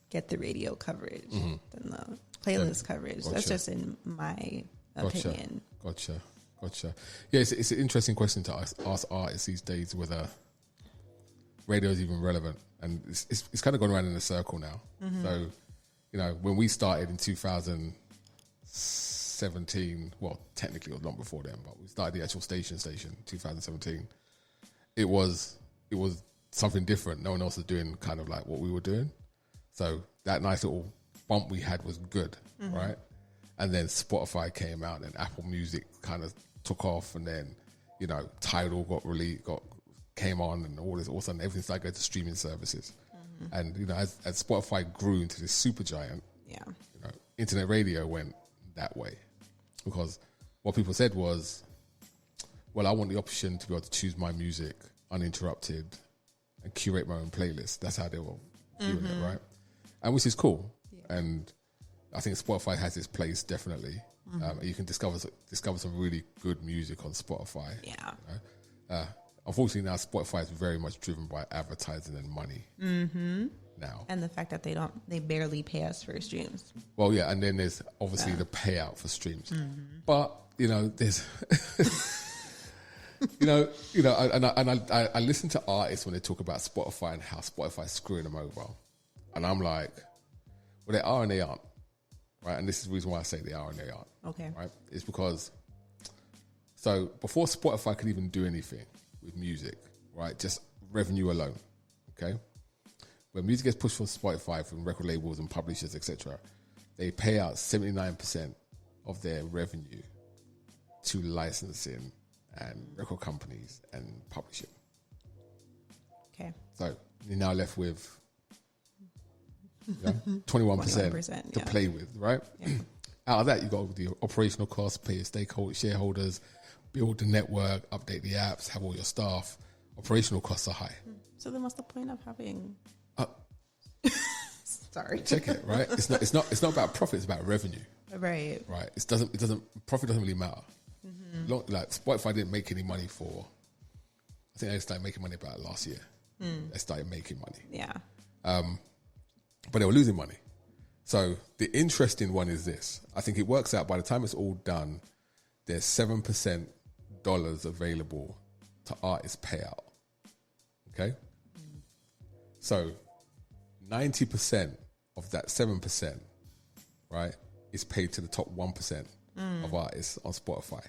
get the radio coverage than the playlist coverage. Gotcha. That's just in my opinion. Gotcha. Yeah, it's an interesting question to ask artists these days, whether radio is even relevant. And it's kind of gone around in a circle now. So, you know, when we started in 2017, well, technically it was long before then, but we started the actual station 2017. It was something different. No one else was doing kind of like what we were doing. So that nice little bump we had was good, right? And then Spotify came out, and Apple Music kind of took off, and then, you know, Tidal came on, and all of a sudden everything started going to streaming services. And, you know, as Spotify grew into this super giant, you know, internet radio went that way. Because what people said was, well, I want the option to be able to choose my music uninterrupted and curate my own playlist. That's how they were viewing it, right? And which is cool. Yeah. And I think Spotify has its place, definitely. You can discover some really good music on Spotify. Yeah. You know? Unfortunately, now Spotify is very much driven by advertising and money. Mm-hmm. Now, and the fact that they barely pay us for streams. Well, yeah, and then there's obviously the payout for streams. But there's, I listen to artists when they talk about Spotify and how Spotify is screwing them over, and I'm like, well, they are and they aren't, right? And this is the reason why I say they are and they aren't. Okay, right? It's because before Spotify could even do anything with music, right? Just revenue alone, okay? When music gets pushed from Spotify, from record labels and publishers, etc., they pay out 79% of their revenue to licensing and record companies and publishing. Okay. So you're now left with 21% to play with, right? Yeah. Out of that, you got the operational costs, pay your stakeholders, shareholders, build the network, update the apps, have all your staff. Operational costs are high. So then what's the point of having... Sorry. Check it, right? It's not about profit, it's about revenue. Right. Right. Profit doesn't really matter. Like Spotify didn't make any money I think they started making money about last year. They started making money. Yeah. But they were losing money. So the interesting one is this. I think it works out by the time it's all done, there's 7% dollars available to artist payout. Okay? So 90% of that 7%, right, is paid to the top 1% of artists on Spotify.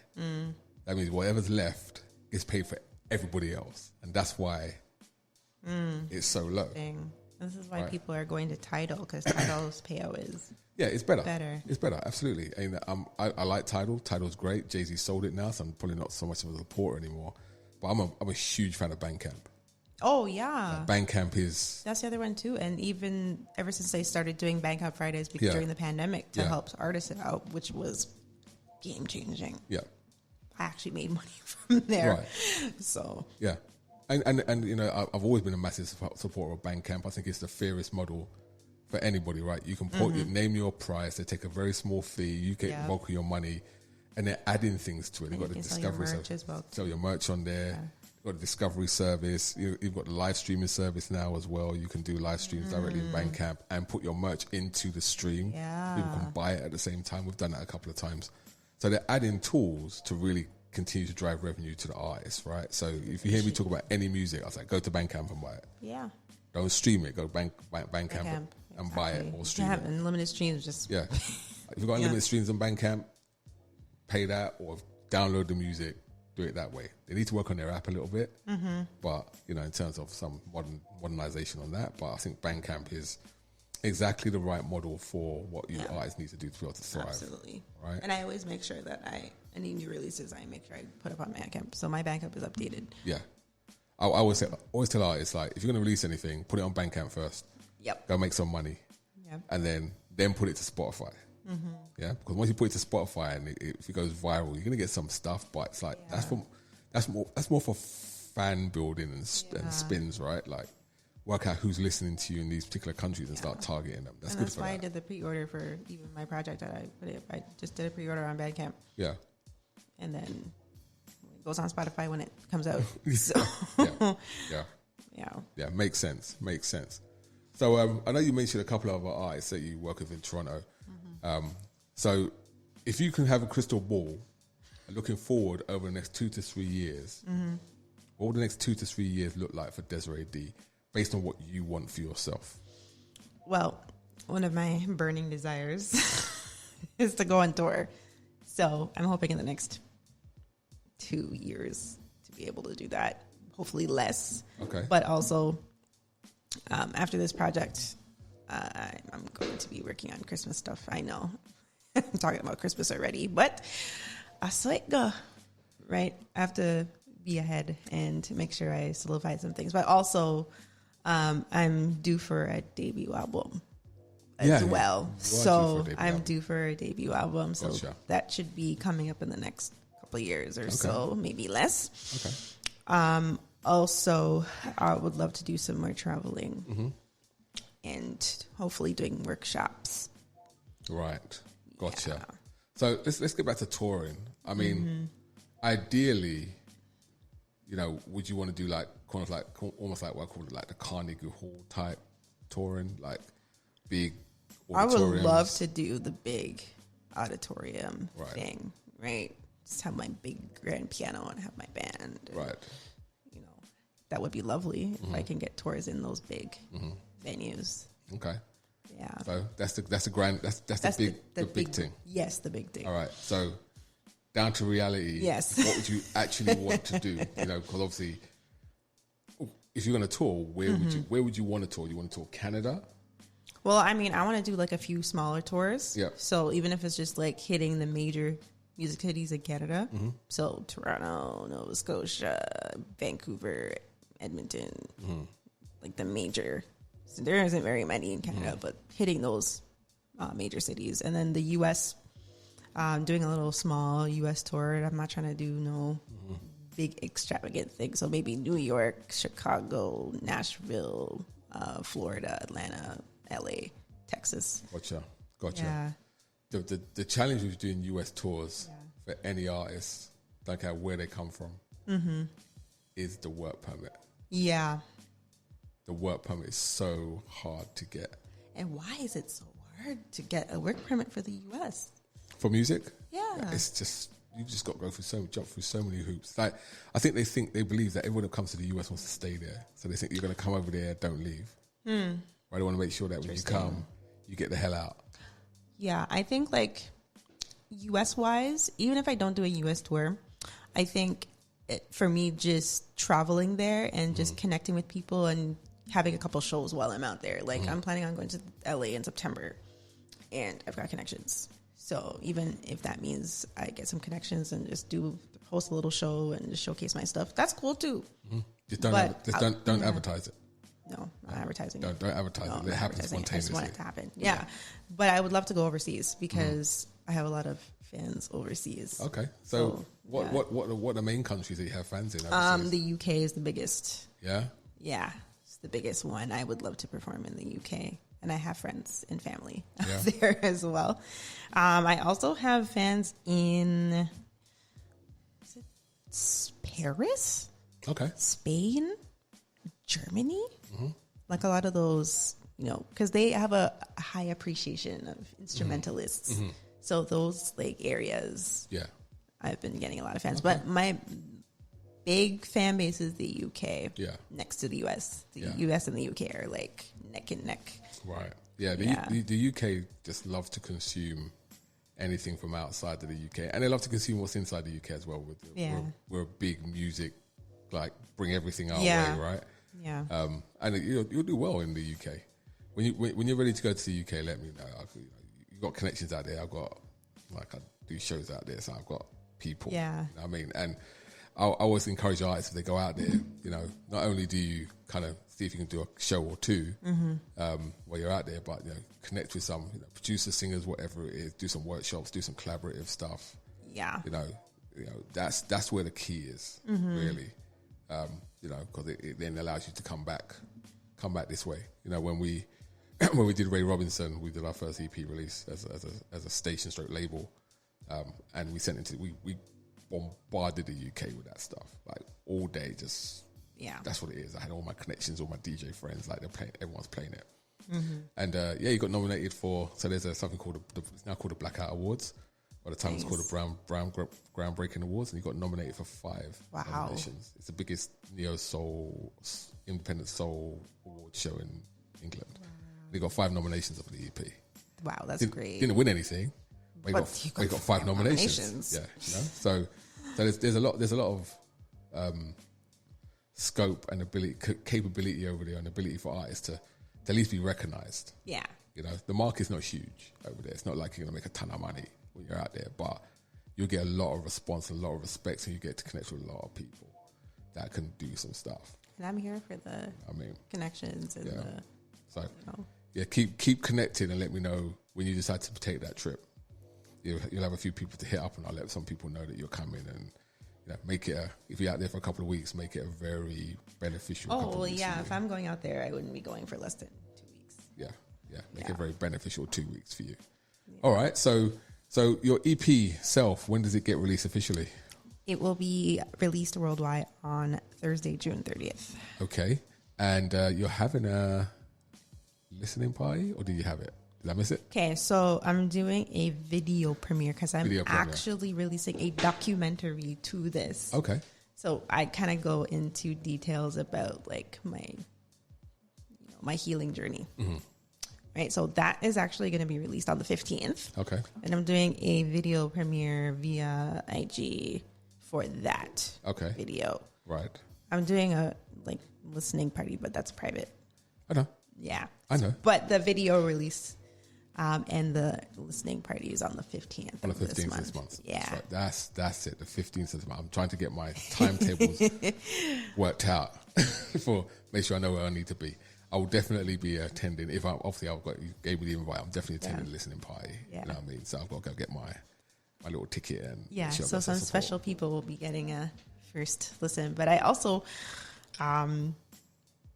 That means whatever's left is paid for everybody else. And that's why it's so low. Dang. This is why people are going to Tidal, because Tidal's payout is it's better. Better. It's better, absolutely. And I like Tidal. Tidal's great. Jay-Z sold it now, so I'm probably not so much of a supporter anymore. But I'm a huge fan of Bandcamp. Oh, yeah. Bandcamp is... That's the other one, too. And even ever since they started doing Bandcamp Fridays during the pandemic to help artists out, which was game-changing. Yeah. I actually made money from there. Right. So... Yeah. And I've always been a massive supporter of Bandcamp. I think it's the fairest model for anybody, right? You can name your price. They take a very small fee. You get the bulk of your money, and they're adding things to it. They've got the discovery service. Sell your merch on there. Yeah. You've got the discovery service. You've got the live streaming service now as well. You can do live streams directly in Bandcamp and put your merch into the stream. Yeah. People can buy it at the same time. We've done that a couple of times. So they're adding tools to really continue to drive revenue to the artist, right? So if you hear me talk about any music, I was like, go to Bandcamp and buy it. Yeah. Don't stream it. Go Bandcamp and buy it or stream it. Unlimited streams, just... Yeah. If you've got unlimited streams on Bandcamp, pay that or download the music, do it that way. They need to work on their app a little bit, but, in terms of some modernization on that, but I think Bandcamp is exactly the right model for what you artists need to do to be able to thrive. Absolutely. Right? And I always make sure that any new releases, I make sure I put up on Bandcamp. So my Bandcamp is updated. Yeah. I always tell artists, like, if you're going to release anything, put it on Bandcamp first. Yep. Go make some money. Yep. And then put it to Spotify. Yeah. Because once you put it to Spotify and if it goes viral, you're going to get some stuff, but it's like, that's more for fan building and spins, right? Like, work out who's listening to you in these particular countries and start targeting them. That's good for that. That's why I did the pre-order for even my project that I just did a pre-order on Bandcamp. Yeah. And then it goes on Spotify when it comes out. Yeah, makes sense. So I know you mentioned a couple of other artists that you work with in Toronto. So if you can have a crystal ball looking forward over the next 2 to 3 years, what would the next 2 to 3 years look like for Desiree D based on what you want for yourself? Well, one of my burning desires is to go on tour. So I'm hoping in the next 2 years to be able to do that. Hopefully less. Okay. But also, after this project, I'm going to be working on Christmas stuff. I know I'm talking about Christmas already, but I saw it go. Right? I have to be ahead and make sure I solidify some things. But also, I'm due for a debut album as well. So I'm due for a debut album. So that should be coming up in the next couple of years or so, maybe less. Okay. Also, I would love to do some more traveling and hopefully doing workshops. Right. Gotcha. So let's get back to touring. I mean, ideally, you know, would you want to do like kind of like almost like what I call it like the Carnegie Hall type touring, like big I would auditoriums? love to do the big auditorium Right. thing, right? Just have my big grand piano and have my band. And, Right. you know, that would be lovely if I can get tours in those big venues. Okay. Yeah. So that's the big thing. Yes, the big thing. All right. So down to reality. Yes. What would you actually want to do? You know, because obviously, if you're going to tour, where would you want to tour? You want to tour Canada? Well, I mean, I want to do like a few smaller tours. Yeah. So even if it's just like hitting the major music cities in Canada, so Toronto, Nova Scotia, Vancouver, Edmonton, like the major. So there isn't very many in Canada, but hitting those major cities, and then the U.S. Doing a little small U.S. tour. I'm not trying to do no big extravagant thing. So maybe New York, Chicago, Nashville, Florida, Atlanta, L.A., Texas. Gotcha. Yeah. The challenge with doing US tours for any artist, don't care where they come from, is the work permit. Yeah. The work permit is so hard to get. And why is it so hard to get a work permit for the U.S.? For music? Yeah. It's just, you just got to jump through so many hoops. Like, I think they believe that everyone that comes to the US wants to stay there. So they think you're going to come over there, don't leave. Right? They want to make sure that when you come, you get the hell out. Yeah, I think like US wise, even if I don't do a US tour, I think for me, just traveling there and just connecting with people and having a couple shows while I'm out there. Like I'm planning on going to LA in September and I've got connections. So even if that means I get some connections and just host a little show and just showcase my stuff, that's cool too. Just don't advertise it. No, not advertising. Don't advertise it. It happens spontaneously. I just want it to happen. Yeah. But I would love to go overseas because I have a lot of fans overseas. Okay. So what are the main countries that you have fans in overseas? The UK is the biggest. Yeah? Yeah. It's the biggest one. I would love to perform in the UK. And I have friends and family there as well. I also have fans in Paris? Okay. Spain? Germany? Like a lot of those, you know, because they have a high appreciation of instrumentalists. So those like areas, I've been getting a lot of fans. But my big fan base is the UK next to the US. The US and the UK are like neck and neck. Right. Yeah, the UK just love to consume anything from outside of the UK. And they love to consume what's inside the UK as well. We're a big music, like bring everything our way, right? Yeah. And you'll do well in the UK. When you're ready to go to the UK, let me know. You've got connections out there. I do shows out there, so I've got people. Yeah. You know what I mean? And I always encourage artists if they go out there, you know, not only do you kind of see if you can do a show or two while you're out there, but, you know, connect with some producers, singers, whatever it is, do some workshops, do some collaborative stuff. Yeah. You know, that's where the key is, really. You know, because it then allows you to come back this way. You know, when we did Ray Robinson, we did our first EP release as a station stroke label, and we sent it to we bombarded the UK with that stuff like all day. Just that's what it is. I had all my connections, all my DJ friends, like everyone's playing it, and you got nominated for. So there's something called it's now called the Blackout Awards. By the time it's called the Brown Groundbreaking Awards, and you got nominated for 5 nominations. It's the biggest neo-soul, independent soul award show in England. Wow. You got 5 nominations of the EP. Wow, that's great. Didn't win anything, but you got 5 nominations. Yeah, you know? So there's a lot of scope and capability over there, and ability for artists to at least be recognised. Yeah, you know, the market's not huge over there. It's not like you're gonna make a ton of money when you're out there, but you'll get a lot of response, a lot of respect, and you get to connect with a lot of people that can do some stuff. And I'm here for the connections and keep connected and let me know when you decide to take that trip. You'll have a few people to hit up, and I'll let some people know that you're coming, and make it if you're out there for a couple of weeks, make it a very beneficial. If I'm going out there, I wouldn't be going for less than 2 weeks. Make it very beneficial 2 weeks for you. Yeah. All right, so So your EP Self, when does it get released officially? It will be released worldwide on Thursday, June 30th. Okay. And you're having a listening party, or did you have it? Did I miss it? Okay, so I'm doing a video premiere because I'm actually releasing a documentary to this. Okay. So I kind of go into details about like my healing journey. Mm-hmm. Right, so that is actually going to be released on the 15th. Okay. And I'm doing a video premiere via IG for that video. Right. I'm doing a listening party, but that's private. I know. Yeah. I know. But the video release and the listening party is on the 15th. On the 15th this month. Yeah. That's it. The 15th this month. I'm trying to get my timetables worked out for make sure I know where I need to be. I will definitely be attending. If I'm you gave me the invite, I'm definitely attending the listening party. Yeah. You know what I mean? So I've got to go get my little ticket and so some special people will be getting a first listen. But I also,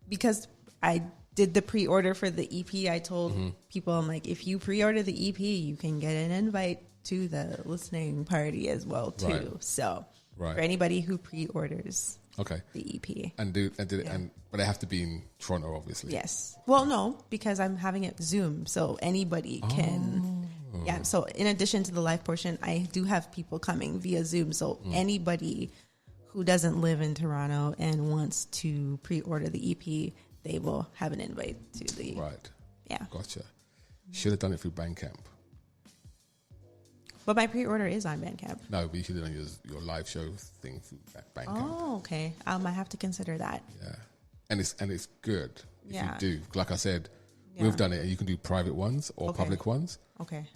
because I did the pre-order for the EP, I told people, I'm like, if you pre-order the EP, you can get an invite to the listening party as well too. Right. So for anybody who pre-orders the EP. But they have to be in Toronto, obviously. Yes. Well, no, because I'm having it Zoom, so anybody can. Yeah. So in addition to the live portion, I do have people coming via Zoom. So anybody who doesn't live in Toronto and wants to pre-order the EP, they will have an invite to the. Right. Yeah. Gotcha. Should have done it through Bandcamp. But my pre-order is on Bandcamp. No, but you should have done your live show thing through Bandcamp. Oh, okay. I have to consider that. Yeah. And it's good if you do. Like I said, we've done it, and you can do private ones or public ones. Okay.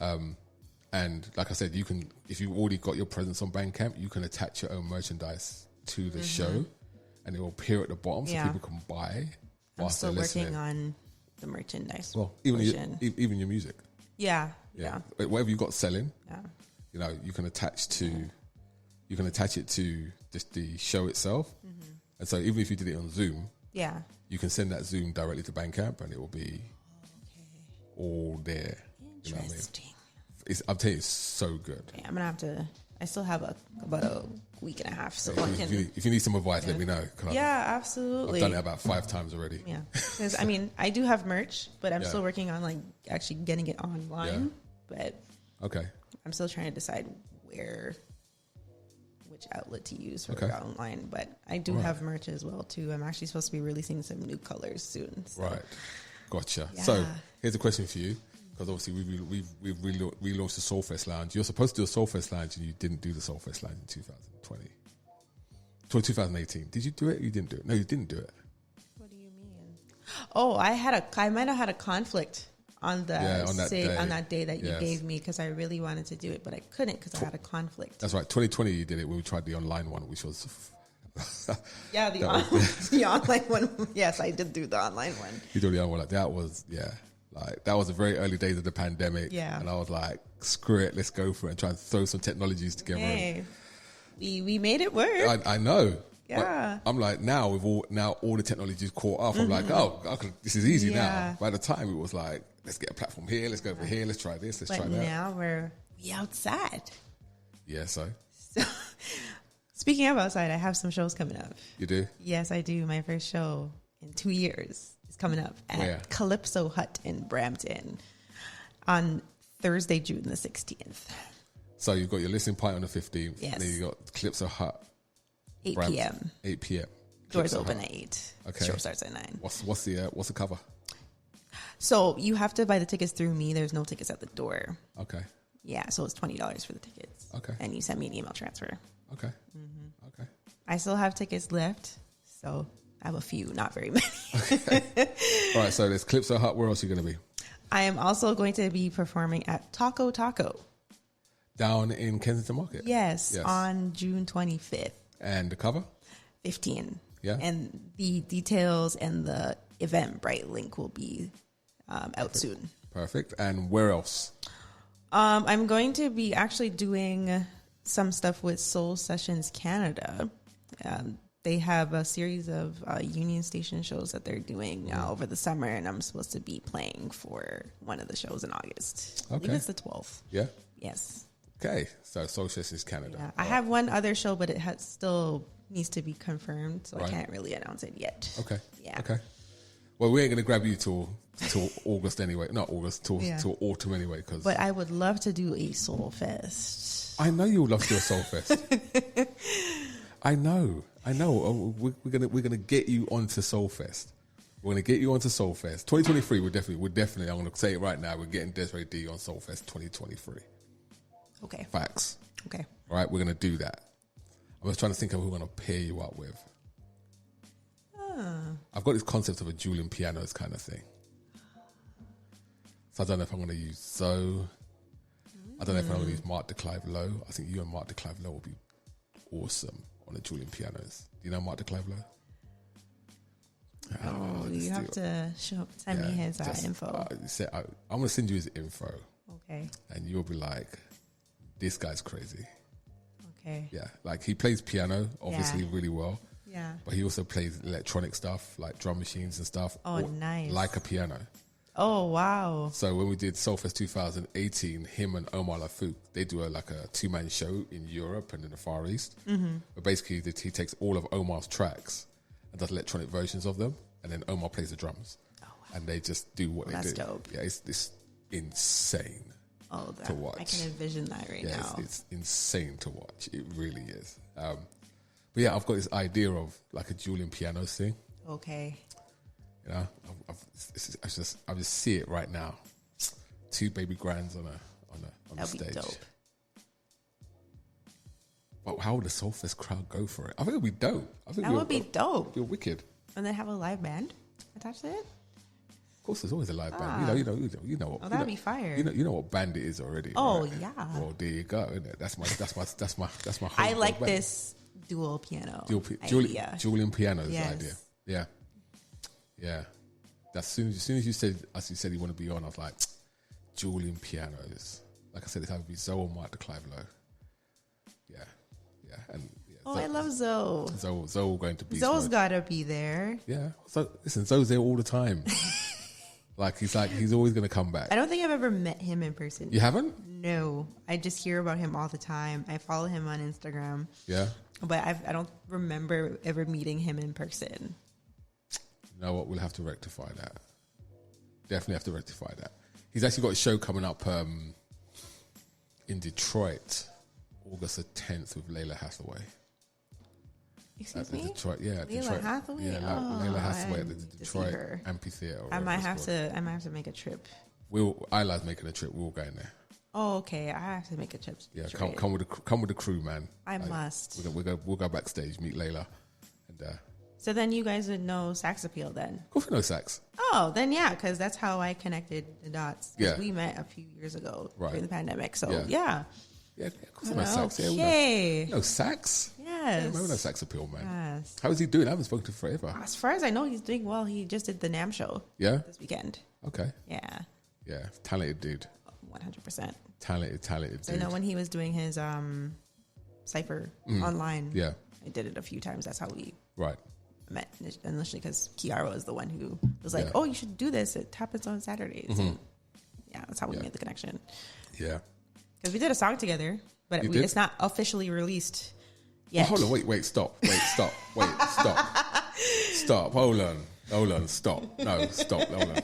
And like I said, you can, if you've already got your presence on Bandcamp, you can attach your own merchandise to the show, and it will appear at the bottom so people can buy. I'm still working on the merchandise. Well, even your music. Yeah. Whatever you got selling. Yeah. You know, you can attach it to just the show itself, and so even if you did it on Zoom. Yeah, you can send that Zoom directly to Bandcamp, and it will be all there. Interesting. You know what I mean? I'm telling you, it's so good. Yeah, I'm gonna have to. I still have about a week and a half, so if you need some advice, let me know. Absolutely. I've done it about 5 times already. Yeah, because I mean, I do have merch, but I'm still working on actually getting it online. But I'm still trying to decide which outlet to use for online, but I do have merch as well too. I'm actually supposed to be releasing some new colors soon. So. Right, gotcha. Yeah. So here's a question for you, because obviously we've relaunched the Soulfest Lounge. You're supposed to do a Soulfest Lounge, and you didn't do the Soulfest Lounge in 2018. Did you do it? You didn't do it. No, you didn't do it. What do you mean? Oh, I might have had a conflict on that day that you gave me, because I really wanted to do it, but I couldn't because I had a conflict. That's right. 2020 you did it when we tried the online one, which was the online one. Yes, I did do the online one. You did the online one. That was that was the very early days of the pandemic. Yeah, and I was like, screw it, let's go for it and try and throw some technologies together. Hey, we made it work. I know. Yeah, but I'm like, now all the technologies caught up. I'm like, this is easy now. By the time it was like, let's get a platform here, let's go over here, let's try this, let's try that. But now we outside. Yeah, so speaking of outside, I have some shows coming up. You do? Yes, I do. My first show in 2 years is coming up at Calypso Hut in Brampton on Thursday, June the 16th. So you've got your listening party on the 15th. Yes. Then you got Calypso Hut. 8 p.m. 8 p.m. Doors open at 8. Okay. Show starts at 9. What's the cover? So you have to buy the tickets through me. There's no tickets at the door. Okay. Yeah, so it's $20 for the tickets. Okay. And you send me an email transfer. Okay. Okay. I still have tickets left, so I have a few, not very many. Okay. All right, so there's Calypso Hut. Where else are you going to be? I am also going to be performing at Taco Taco. Down in Kensington Market? Yes. On June 25th. And the cover? 15. Yeah. And the details and the Eventbrite link will be out soon. Perfect. And where else? I'm going to be actually doing some stuff with Soul Sessions Canada. They have a series of Union Station shows that they're doing over the summer, and I'm supposed to be playing for one of the shows in August. Okay. I think it's the 12th. Yeah. Yes. Okay, so Soulfest is Canada. Yeah. I have one other show, but it still needs to be confirmed, so Right. I can't really announce it yet. Okay. Yeah. Okay. Well, we ain't gonna grab you till August anyway. Not August, till autumn anyway. Because But I would love to do a Soul Fest. I know you would love to do a Soul Fest. I know. Oh, we're gonna get you onto Soul Fest. We're gonna get you onto Soul Fest 2023. We're definitely. I'm gonna say it right now. We're getting Desiree D on Soul Fest 2023. Okay. Facts. Okay. All right, we're gonna do that. I was trying to think of who we're gonna pair you up with. I've got this concept of a Julian Pianos kind of thing. So I don't know if I'm going to use Zoe. I don't know if I'm going to use Mark DeClive Lowe. I think you and Mark DeClive Lowe will be awesome on the Julian Pianos. Do you know Mark DeClive Lowe? Oh, you have to send me his info. I'm going to send you his info. Okay. And you'll be like, this guy's crazy. Okay. Yeah, like he plays piano, obviously, really well. Yeah. But he also plays electronic stuff, like drum machines and stuff. Oh, nice. Like a piano. Oh, wow. So when we did Soulfest 2018, him and Omar Lafouk, they do a 2-man show in Europe and in the Far East. Mm-hmm. But basically, he takes all of Omar's tracks and does electronic versions of them, and then Omar plays the drums. Oh, wow. And they just do what they do. That's dope. Yeah, it's insane to watch. I can envision that right now. It's insane to watch. It really is. But yeah, I've got this idea of like a Julian Pianos thing. Okay. You know, I just see it right now. 2 baby grands on a stage. That'd be dope. But how would the Soulfest crowd go for it? I think it'd be dope. That would be dope. It'd be wicked. And then have a live band attached to it. Of course, there's always a live band. You know what? Oh, that'd be fire. You know what band it is already. Oh, right? yeah. Well, there you go. Isn't it? That's my. I like this dual piano idea. Julian Pianos Yes. idea. Yeah. As soon as you said you want to be on, I was like, Julian Pianos. Like I said, it's either be Zoe or Mark DeClive Lowe. Yeah. And I love Zoe. Zoe going to be. Zoe's gotta be there. Yeah. So listen, Zoe's there all the time. he's always going to come back. I don't think I've ever met him in person. You haven't? No, I just hear about him all the time. I follow him on Instagram. Yeah. But I don't remember ever meeting him in person. You know what? We'll have to rectify that. Definitely have to rectify that. He's actually got a show coming up in Detroit, August the 10th with Layla Hathaway. Excuse me? Detroit, yeah. Layla Detroit. Hathaway? Yeah, Layla Hathaway at the Detroit her. Amphitheater. I might have to make a trip. Isla's making a trip. We'll go in there. Oh, okay. I have to make a trip. Yeah, come with the crew, man. I must. We'll go backstage, meet Layla, and. So then you guys would know Sax Appeal then? Go for no Sax. Oh, then yeah, because that's how I connected the dots. Yeah. We met a few years ago during the pandemic. So yeah. Yeah, of course I know Sax. Okay. No Sax? Yes. Yeah, I know Sax Appeal, man. Yes. How is he doing? I haven't spoken to him forever. As far as I know, he's doing well. He just did the NAMM show. Yeah? This weekend. Okay. Yeah. Yeah, talented dude. 100%. Talented dude. I know when he was doing his cypher online. Yeah. I did it a few times. That's how we met initially, because Kiara was the one who was like, "Oh, you should do this. It happens on Saturdays." Mm-hmm. Yeah, that's how we made the connection. Yeah, because we did a song together, but it's not officially released yet. Oh, hold on, wait, stop, stop. Hold on, stop. No, stop, hold on.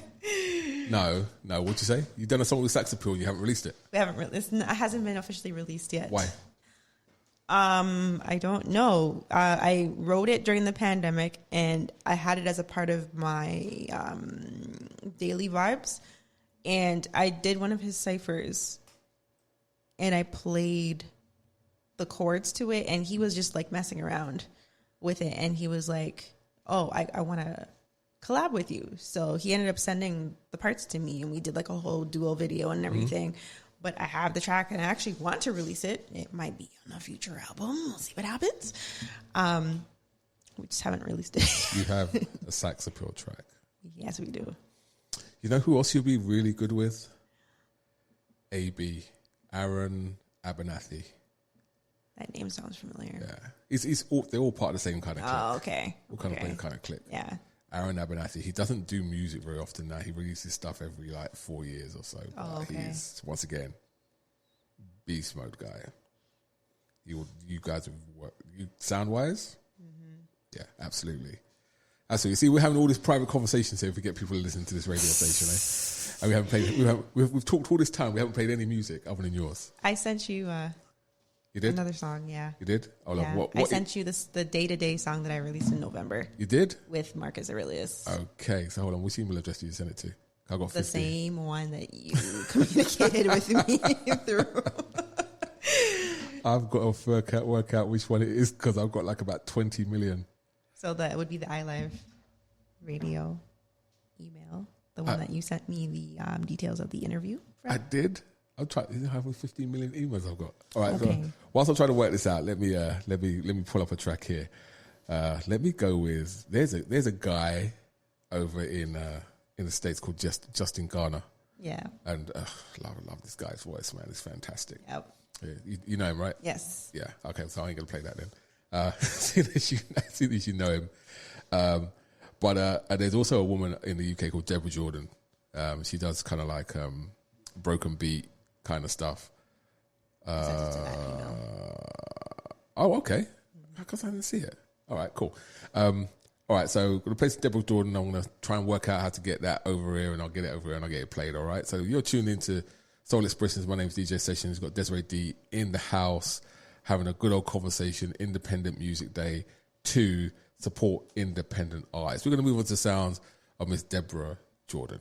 No, what'd you say? You've done a song with Sax Appeal, you haven't released it? We haven't released it. It hasn't been officially released yet. Why? I don't know. I wrote it during the pandemic, and I had it as a part of my daily vibes. And I did one of his ciphers, and I played the chords to it, and he was just like messing around with it, and he was like, "Oh, I want to collab with you." So he ended up sending the parts to me, and we did like a whole duo video and everything. But I have the track, and I actually want to release it. It might be on a future album. We'll see what happens. We just haven't released it. You have a Sax Appeal track. Yes, we do. You know who else you'll be really good with? Aaron Abernathy. That name sounds familiar. Yeah, they're all part of the same kind of clique. Oh, okay. All kind of clique. Yeah. Aaron Abernathy, he doesn't do music very often now. He releases stuff every 4 years or so. Oh, okay. He's, once again, beast mode guy. You guys have worked, sound wise? Yeah, absolutely. Absolutely. See, we're having all this private conversations here if we get people to listen to this radio station, eh? And we haven't played, we've talked all this time, we haven't played any music other than yours. I sent you you did? Another song, yeah. You did? Oh, yeah. what I sent you the Day-to-Day song that I released in November. You did? With Marcus Aurelius. Okay, so hold on. Which email address did you send it to? I got the 50. Same one that you communicated with me through. I've got to work out which one it is because I've got like about 20 million. So that would be the iLive radio email, the one that you sent me the details of the interview from. I did. I'm trying. How many 15 million emails I've got? All right. Okay. So whilst I'm trying to work this out, let me pull up a track here. Let me go with there's a guy over in the States called Justin Garner. Yeah. And love this guy's voice, man. It's fantastic. Yep. Yeah, you know him, right? Yes. Yeah. Okay. So I ain't gonna play that then. As soon as you know him. But there's also a woman in the UK called Deborah Jordan. She does kind of like broken beat kind of stuff. Oh, okay. Because I didn't see it. All right, cool. All right, so I'm going to play some Deborah Jordan. I'm going to try and work out how to get that over here, and I'll get it over here and I'll get it played, all right? So you're tuned into Soul Expressions. My name's DJ Sessions. We've got Desiree D in the house having a good old conversation, Independent Music Day, to support independent artists. We're going to move on to sounds of Miss Deborah Jordan.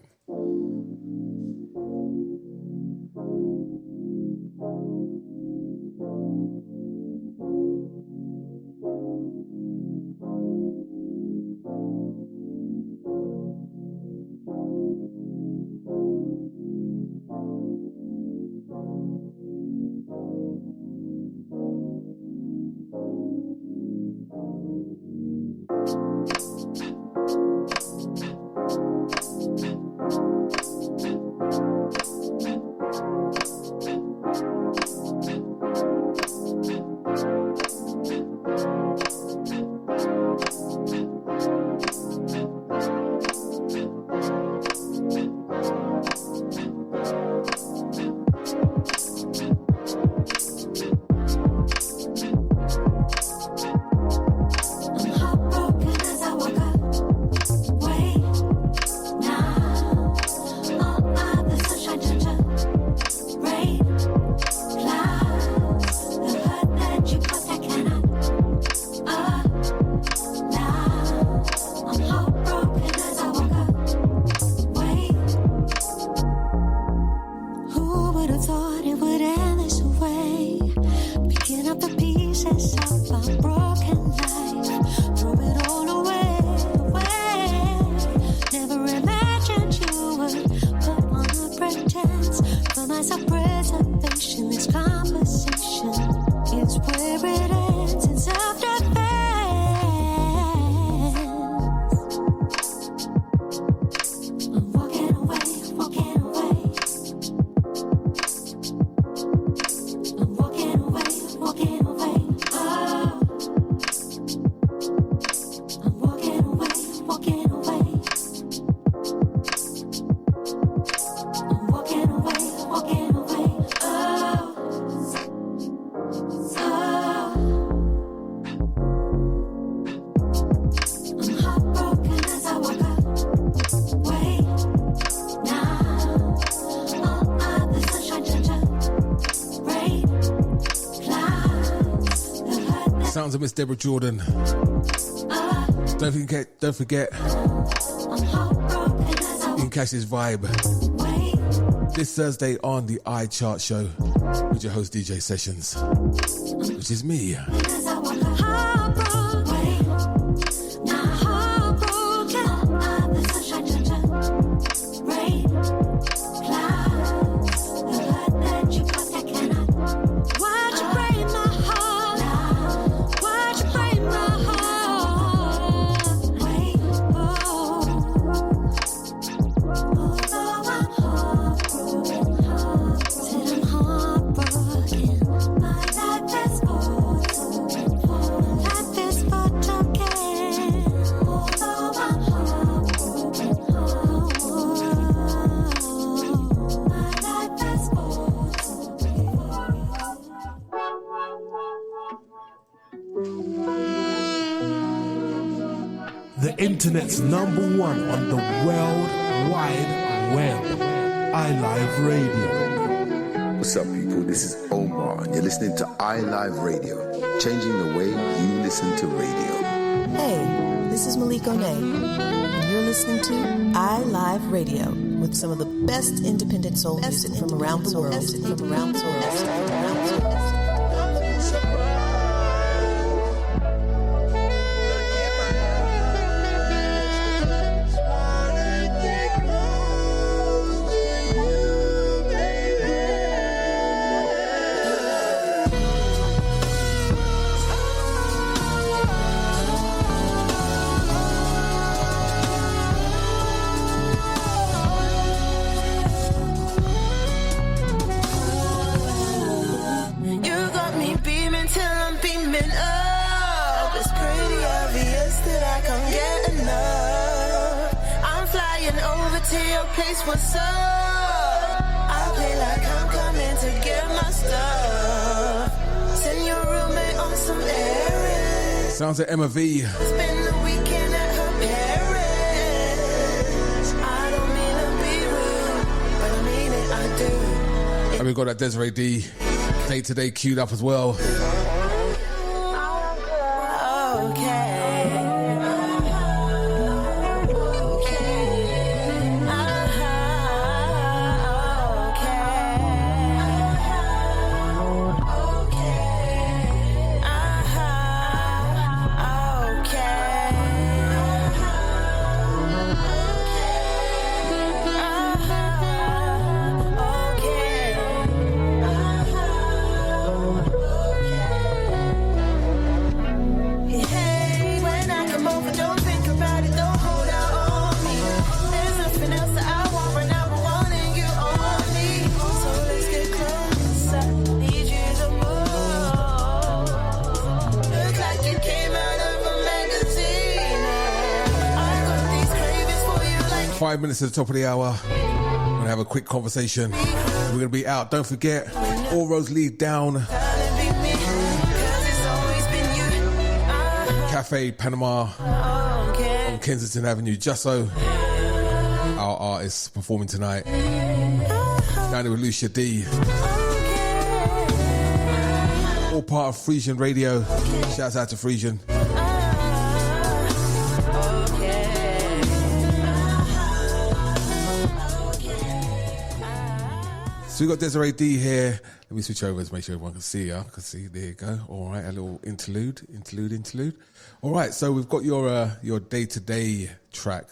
Sounds of Miss Deborah Jordan. Don't forget. You can catch this vibe this Thursday on the iChart Show with your host DJ Sessions, which is me. My life is full. internet's #1 on the World Wide Web, iLive Radio. What's up, people? This is Omar, and you're listening to iLive Radio, changing the way you listen to radio. Hey, this is Malik Onay, and you're listening to iLive Radio with some of the best independent soul music from around the world. What's up? I play like I'm coming to get my stuff. Send your roommate on some errands. Sounds like Emma V. Spend the weekend at her parents. I don't mean to be rude, but I mean it, I do. And we've got that Desiree D Day to Day queued up as well. .5 minutes to the top of the hour. We're going to have a quick conversation. We're going to be out. Don't forget, all roads lead down Cafe Panama on Kensington Avenue. Jusso, our artist, performing tonight. Down there with Lucia D. All part of Frisian Radio. Shouts out to Frisian. So we got Desiree D here. Let me switch over to make sure everyone can see her. Can see, there you go. All right, a little interlude. All right, so we've got your day-to-day track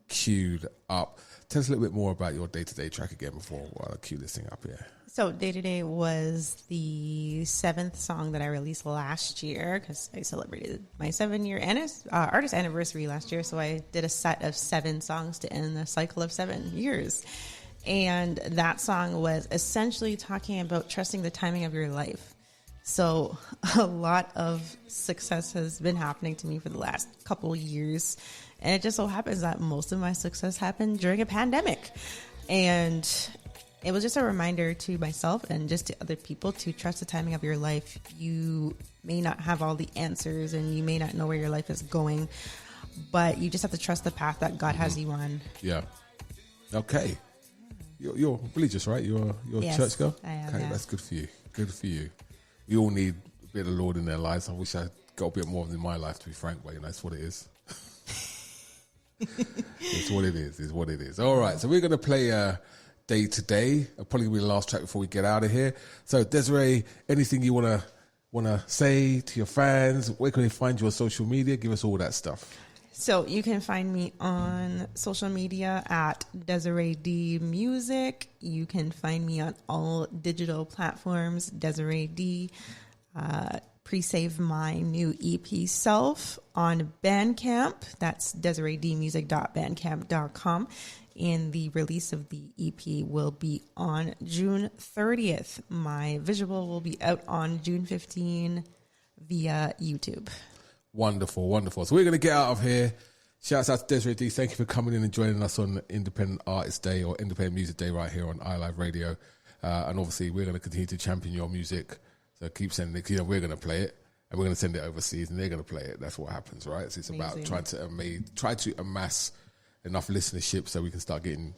queued up. Tell us a little bit more about your day-to-day track again before I cue this thing up here. So Day to Day was the 7th song that I released last year because I celebrated my 7-year artist anniversary last year. So I did a set of 7 songs to end the cycle of 7 years. And that song was essentially talking about trusting the timing of your life. So a lot of success has been happening to me for the last couple of years. And it just so happens that most of my success happened during a pandemic. And it was just a reminder to myself and just to other people to trust the timing of your life. You may not have all the answers and you may not know where your life is going, but you just have to trust the path that God has you on. Yeah. Okay. You're religious, right? You're yes, a church girl? I am, okay, yeah. That's good for you. Good for you. We all need a bit of the Lord in their lives. I wish I got a bit more in my life, to be frank, but that's what it is. It's what it is. It's what it is. All right, so we're going to play Day to Day. Probably be the last track before we get out of here. So Desiree, anything you want to say to your fans? Where can they find you on social media? Give us all that stuff. So you can find me on social media at Desiree D Music. You can find me on all digital platforms, Desiree D. Pre-save my new EP Self on Bandcamp. That's DesireeDmusic.bandcamp.com. And the release of the EP will be on June 30th. My visual will be out on June 15 via YouTube. Wonderful, wonderful. So we're going to get out of here. Shouts out to Desiree D. Thank you for coming in and joining us on Independent Artist Day or Independent Music Day right here on iLive Radio. And obviously, we're going to continue to champion your music. So keep sending it. We're going to play it. and we're going to send it overseas, and they're going to play it. That's what happens, right? So it's about trying to amass enough listenership so we can start getting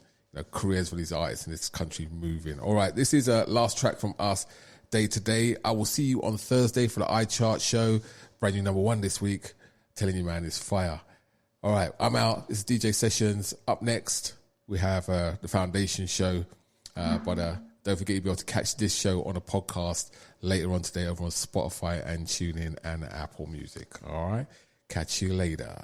careers for these artists in this country moving. All right, this is a last track from us, Day to Day. I will see you on Thursday for the iChart show. Brand new number 1 this week. Telling you, man, it's fire. All right, I'm out. This is DJ Sessions. Up next, we have the Foundation show. But don't forget you'll be able to catch this show on a podcast later on today over on Spotify and TuneIn and Apple Music. All right, catch you later.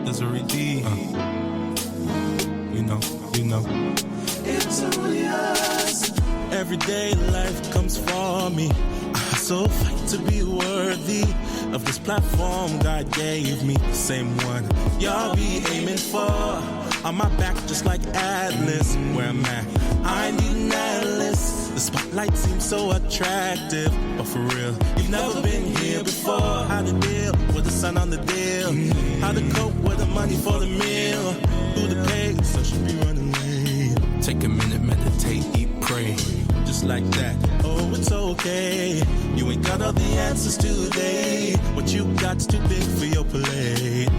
Desiree D. You know. It's only us. Everyday life comes for me. I so fight to be worthy of this platform God gave me. The same one y'all be aiming for. On my back just like Atlas. Where I'm at, I need an atlas. The spotlight seems so attractive, but for real, you've never been here before. How to deal with the sun on the deal. How to cope with the money for the meal. Who to pay, so should be running late. Take a minute, meditate, eat, pray. Just like that, oh, it's okay. You ain't got all the answers today. What you got's too big for your plate.